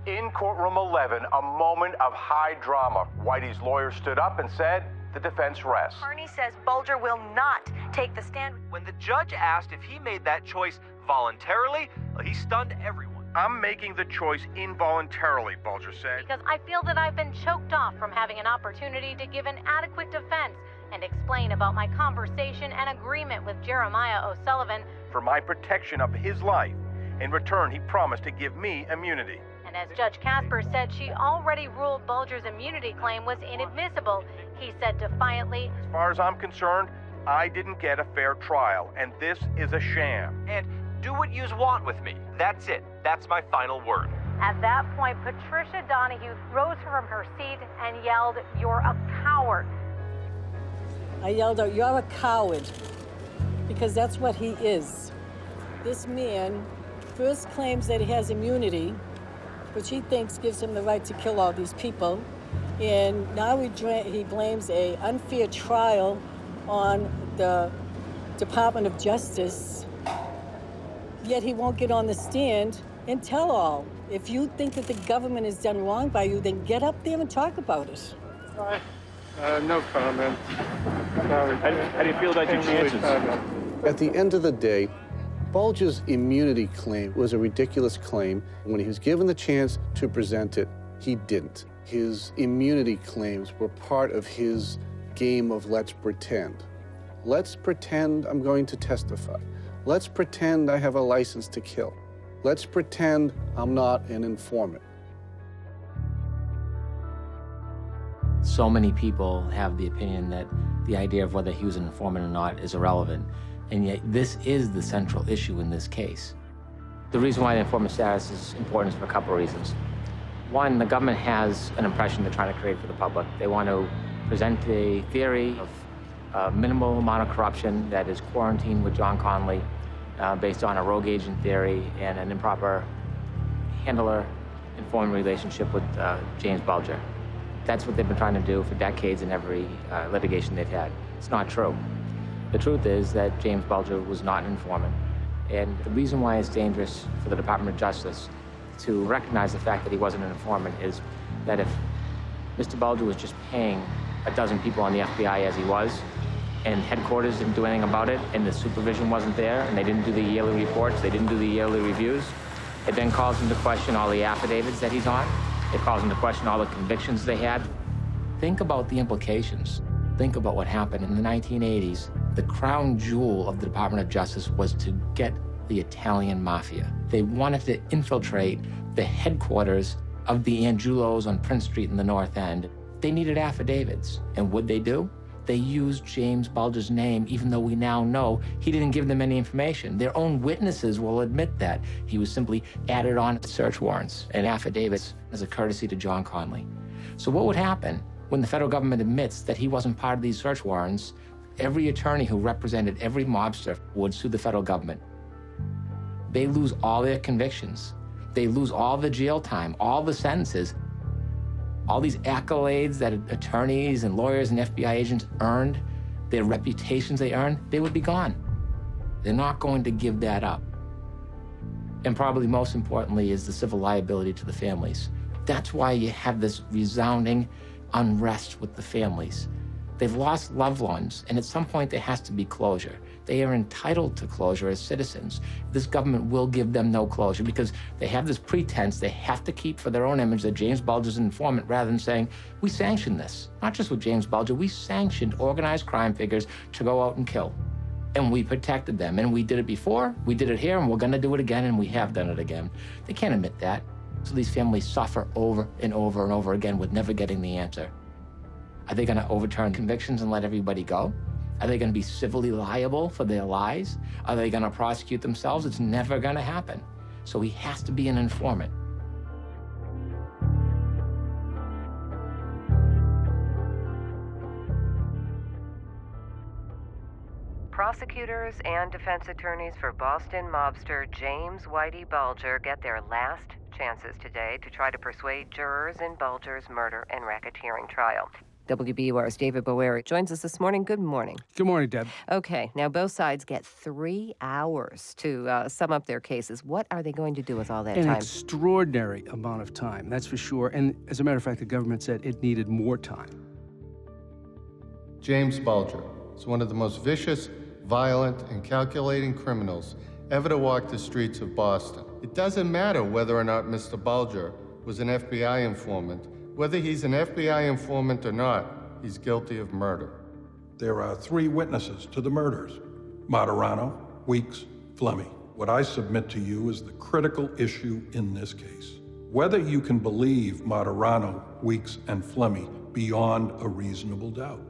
In courtroom 11, a moment of high drama. Whitey's lawyer stood up and said, the defense rests. Carney says Bulger will not take the stand. When the judge asked if he made that choice voluntarily, he stunned everyone. I'm making the choice involuntarily, Bulger said. Because I feel that I've been choked off from having an opportunity to give an adequate defense and explain about my conversation and agreement with Jeremiah O'Sullivan. For my protection of his life. In return, he promised to give me immunity. And as Judge Casper said, she already ruled Bulger's immunity claim was inadmissible. He said defiantly, as far as I'm concerned, I didn't get a fair trial, and this is a sham. And do what yous want with me. That's it. That's my final word. At that point, Patricia Donahue rose from her seat and yelled, "You're a coward." I yelled out, "You're a coward," because that's what he is. This man first claims that he has immunity, which he thinks gives him the right to kill all these people. And now he blames an unfair trial on the Department of Justice, yet he won't get on the stand and tell all. If you think that the government has done wrong by you, then get up there and talk about it. No comment. How do you feel about your chances? At the end of the day, Bulger's immunity claim was a ridiculous claim. When he was given the chance to present it, he didn't. His immunity claims were part of his game of let's pretend. Let's pretend I'm going to testify. Let's pretend I have a license to kill. Let's pretend I'm not an informant. So many people have the opinion that the idea of whether he was an informant or not is irrelevant, and yet this is the central issue in this case. The reason why the informant status is important is for a couple of reasons. One, the government has an impression they're trying to create for the public. They want to present a theory of a minimal amount of corruption that is quarantined with John Conley based on a rogue agent theory and an improper handler-informant relationship with James Bulger. That's what they've been trying to do for decades in every litigation they've had. It's not true. The truth is that James Bulger was not an informant. And the reason why it's dangerous for the Department of Justice to recognize the fact that he wasn't an informant is that if Mr. Bulger was just paying a dozen people on the FBI as he was, and headquarters didn't do anything about it, and the supervision wasn't there, and they didn't do the yearly reports, they didn't do the yearly reviews, it then calls into question all the affidavits that he's on. It calls into question all the convictions they had. Think about the implications. Think about what happened in the 1980s. The crown jewel of the Department of Justice was to get the Italian mafia. They wanted to infiltrate the headquarters of the Angiulos on Prince Street in the North End. They needed affidavits. And what'd they do? They used James Bulger's name, even though we now know he didn't give them any information. Their own witnesses will admit that. He was simply added on to search warrants and affidavits as a courtesy to John Conley. So what would happen when the federal government admits that he wasn't part of these search warrants? Every attorney who represented every mobster would sue the federal government. They lose all their convictions. They lose all the jail time, all the sentences. All these accolades that attorneys and lawyers and FBI agents earned, their reputations they earned, they would be gone. They're not going to give that up. And probably most importantly is the civil liability to the families. That's why you have this resounding unrest with the families. They've lost loved ones, and at some point there has to be closure. They are entitled to closure as citizens. This government will give them no closure because they have this pretense they have to keep for their own image that James Bulger's an informant, rather than saying, we sanctioned this. Not just with James Bulger, we sanctioned organized crime figures to go out and kill. And we protected them, and we did it before, we did it here, and we're gonna do it again, and we have done it again. They can't admit that. So these families suffer over and over and over again with never getting the answer. Are they going to overturn convictions and let everybody go? Are they going to be civilly liable for their lies? Are they going to prosecute themselves? It's never going to happen. So he has to be an informant. Prosecutors and defense attorneys for Boston mobster James Whitey Bulger get their last chances today to try to persuade jurors in Bulger's murder and racketeering trial. WBUR's David Boeri joins us this morning. Good morning. Good morning, Deb. Okay, now both sides get 3 hours to sum up their cases. What are they going to do with all that time? An extraordinary amount of time, that's for sure. And as a matter of fact, the government said it needed more time. James Bulger is one of the most vicious, violent, and calculating criminals ever to walk the streets of Boston. It doesn't matter whether or not Mr. Bulger was an FBI informant. Whether he's an FBI informant or not, he's guilty of murder. There are 3 witnesses to the murders: Martirano, Weeks, Flemmi. What I submit to you is the critical issue in this case. Whether you can believe Martirano, Weeks, and Flemmi beyond a reasonable doubt.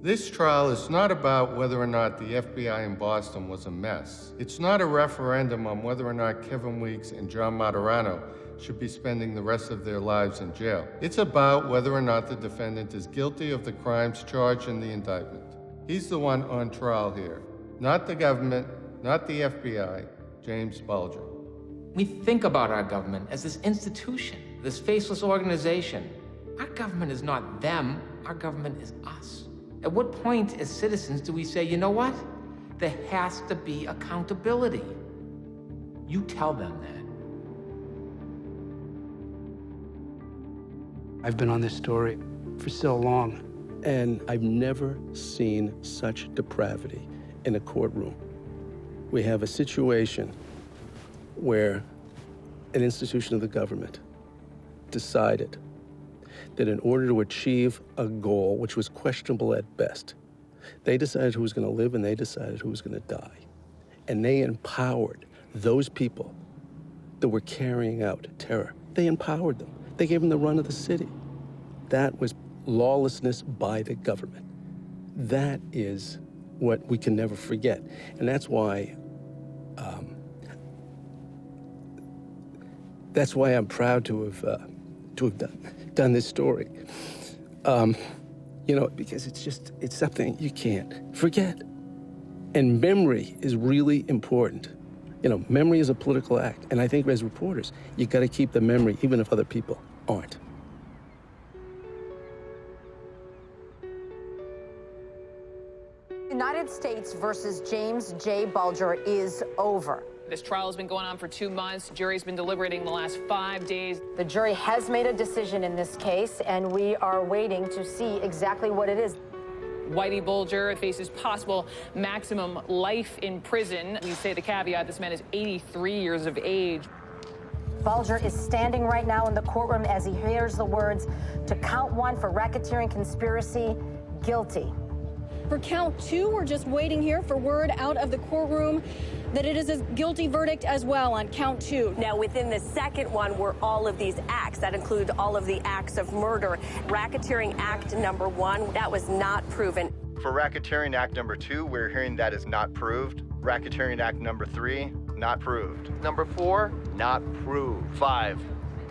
This trial is not about whether or not the FBI in Boston was a mess. It's not a referendum on whether or not Kevin Weeks and John Martirano should be spending the rest of their lives in jail. It's about whether or not the defendant is guilty of the crimes charged in the indictment. He's the one on trial here. Not the government, not the FBI, James Bulger. We think about our government as this institution, this faceless organization. Our government is not them, our government is us. At what point as citizens do we say, you know what? There has to be accountability. You tell them that. I've been on this story for so long. And I've never seen such depravity in a courtroom. We have a situation where an institution of the government decided that in order to achieve a goal, which was questionable at best, they decided who was going to live and they decided who was going to die. And they empowered those people that were carrying out terror. They empowered them. They gave them the run of the city. That was lawlessness by the government. That is what we can never forget. And that's why I'm proud to have done this story. You know, because it's something you can't forget. And memory is really important. You know, memory is a political act. And I think as reporters, you got to keep the memory, even if other people aren't. United States versus James J. Bulger is over. This trial has been going on for 2 months. Jury's been deliberating the last 5 days. The jury has made a decision in this case, and we are waiting to see exactly what it is. Whitey Bulger faces possible maximum life in prison. We say the caveat, this man is 83 years of age. Bulger is standing right now in the courtroom as he hears the words, to count 1 for racketeering conspiracy, guilty. For count 2, we're just waiting here for word out of the courtroom that it is a guilty verdict as well on count 2. Now, within the second one were all of these acts. That include all of the acts of murder. Racketeering Act number 1, that was not proven. For Racketeering Act number 2, we're hearing that is not proved. Racketeering Act number 3, not proved. Number 4, not proved. 5,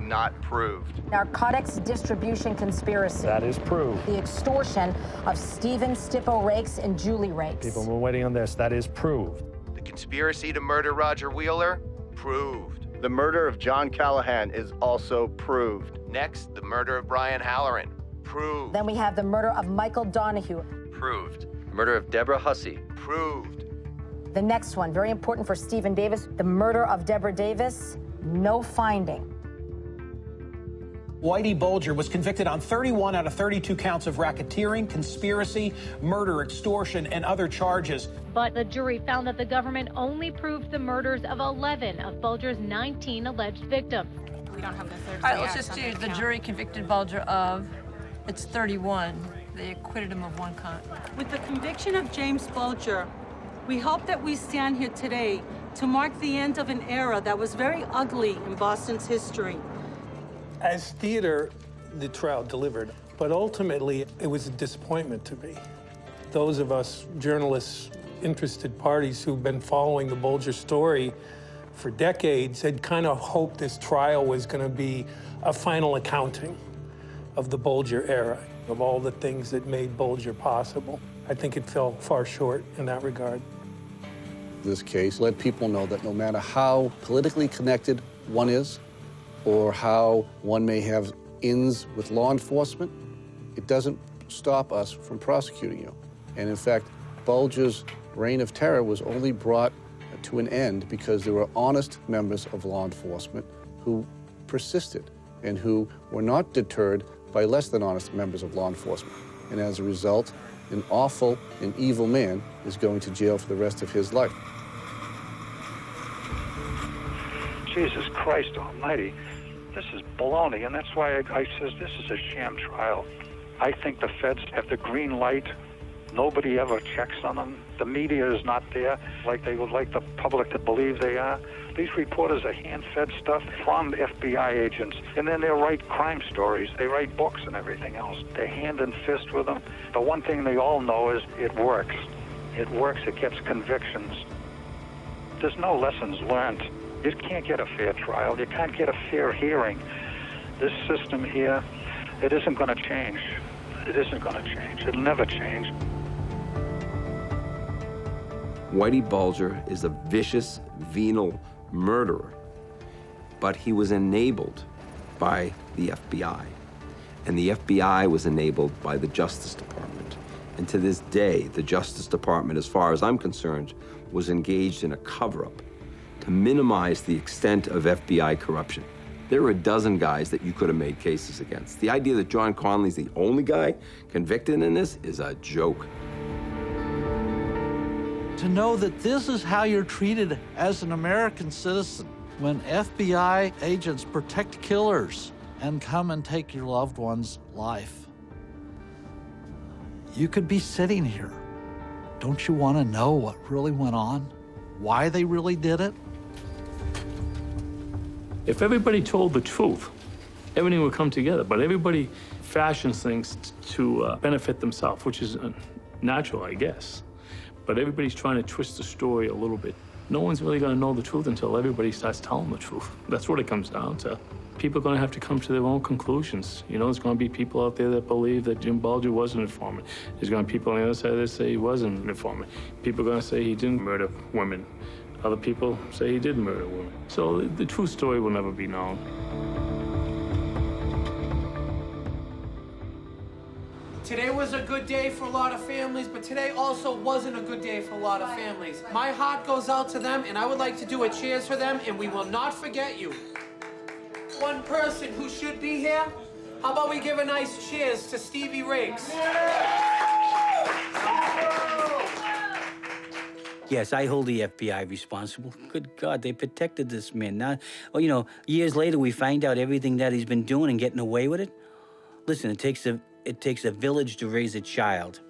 not proved. Narcotics distribution conspiracy. That is proved. The extortion of Stephen Stippo Rakes and Julie Rakes. People have been waiting on this. That is proved. The conspiracy to murder Roger Wheeler, proved. The murder of John Callahan is also proved. Next, the murder of Brian Halloran, proved. Then we have the murder of Michael Donahue. Proved. Murder of Deborah Hussey, proved. The next one, very important for Stephen Davis, the murder of Deborah Davis, no finding. Whitey Bulger was convicted on 31 out of 32 counts of racketeering, conspiracy, murder, extortion, and other charges. But the jury found that the government only proved the murders of 11 of Bulger's 19 alleged victims. We don't have the third. All right, let's just do the jury convicted Bulger of, it's 31. They acquitted him of 1 count. With the conviction of James Bulger, we hope that we stand here today to mark the end of an era that was very ugly in Boston's history. As theater, the trial delivered, but ultimately it was a disappointment to me. Those of us journalists, interested parties who've been following the Bulger story for decades had kind of hoped this trial was going to be a final accounting of the Bulger era, of all the things that made Bulger possible. I think it fell far short in that regard. This case let people know that no matter how politically connected one is, or how one may have ins with law enforcement, it doesn't stop us from prosecuting you. And in fact, Bulger's reign of terror was only brought to an end because there were honest members of law enforcement who persisted and who were not deterred by less than honest members of law enforcement. And as a result, an awful and evil man is going to jail for the rest of his life. Jesus Christ almighty, this is baloney, and that's why I says this is a sham trial. I think the feds have the green light. Nobody ever checks on them. The media is not there like they would like the public to believe they are. These reporters are hand-fed stuff from FBI agents, and then they write crime stories. They write books and everything else. They're hand and fist with them. The one thing they all know is it works. It works. It gets convictions. There's no lessons learned. You can't get a fair trial. You can't get a fair hearing. This system here, it isn't going to change. It isn't going to change. It'll never change. Whitey Bulger is a vicious, venal murderer. but he was enabled by the FBI. And the FBI was enabled by the Justice Department. And to this day, the Justice Department, as far as I'm concerned, was engaged in a cover-up to minimize the extent of FBI corruption. There are a dozen guys that you could have made cases against. The idea that John Conley's the only guy convicted in this is a joke. To know that this is how you're treated as an American citizen when FBI agents protect killers and come and take your loved one's life. You could be sitting here. Don't you want to know what really went on? Why they really did it? If everybody told the truth, everything would come together. But everybody fashions things to benefit themselves, which is natural, I guess. But everybody's trying to twist the story a little bit. No one's really going to know the truth until everybody starts telling the truth. That's what it comes down to. People are going to have to come to their own conclusions. You know, there's going to be people out there that believe that Jim Bulger was an informant. There's going to be people on the other side that say he wasn't an informant. People are going to say he didn't murder women. Other people say he did murder women. So the true story will never be known. Today was a good day for a lot of families, but today also wasn't a good day for a lot of families. My heart goes out to them, and I would like to do a cheers for them, and we will not forget you. One person who should be here, how about we give a nice cheers to Stevie Riggs? Yes, I hold the FBI responsible. Good God, they protected this man. Now, oh, you know, years later we find out everything that he's been doing and getting away with it. Listen, it takes a village to raise a child.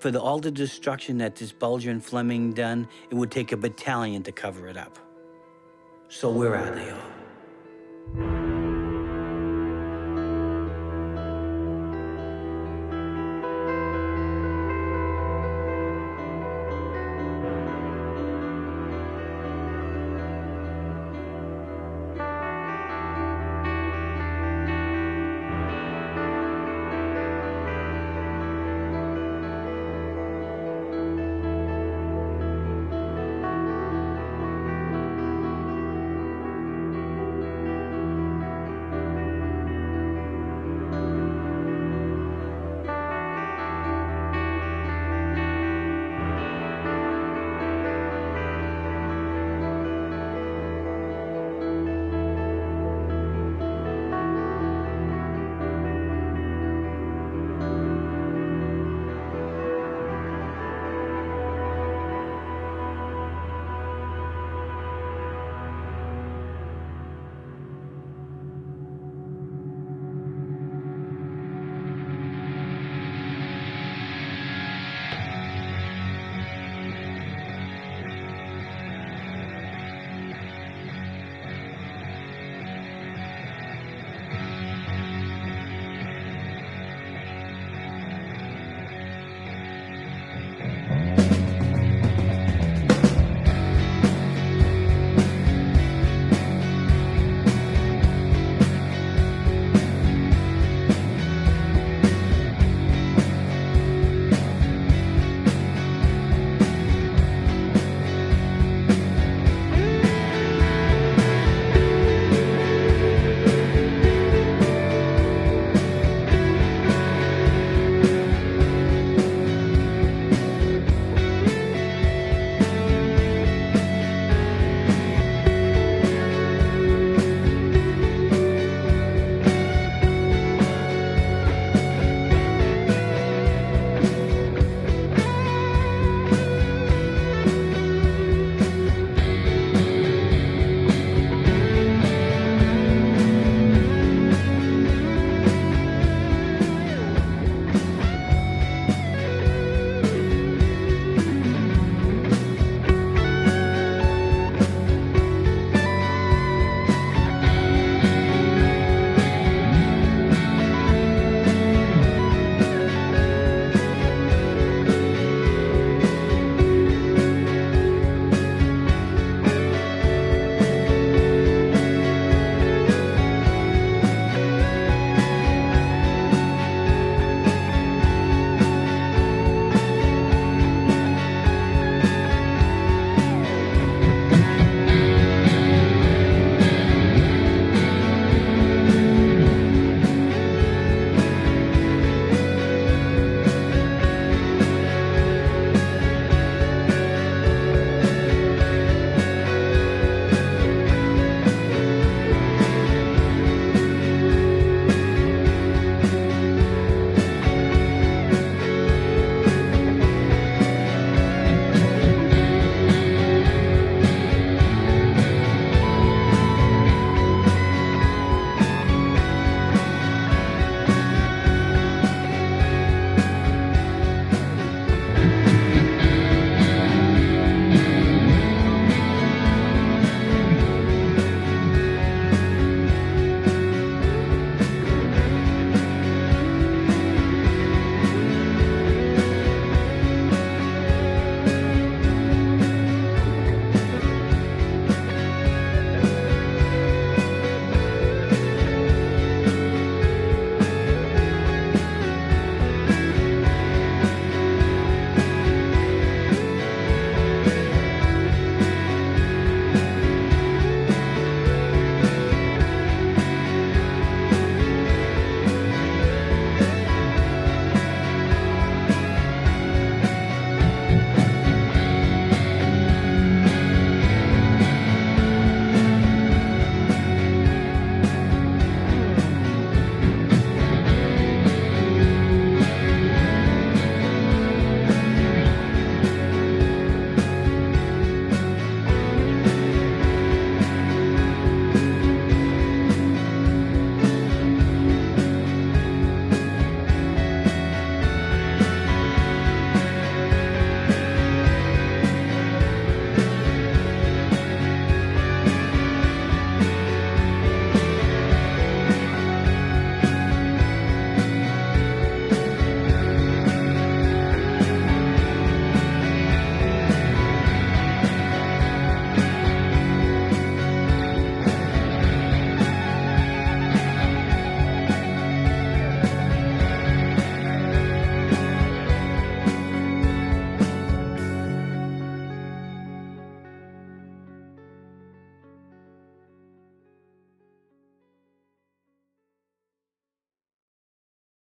For all the destruction that this Bulger and Fleming done, it would take a battalion to cover it up. So where are they all?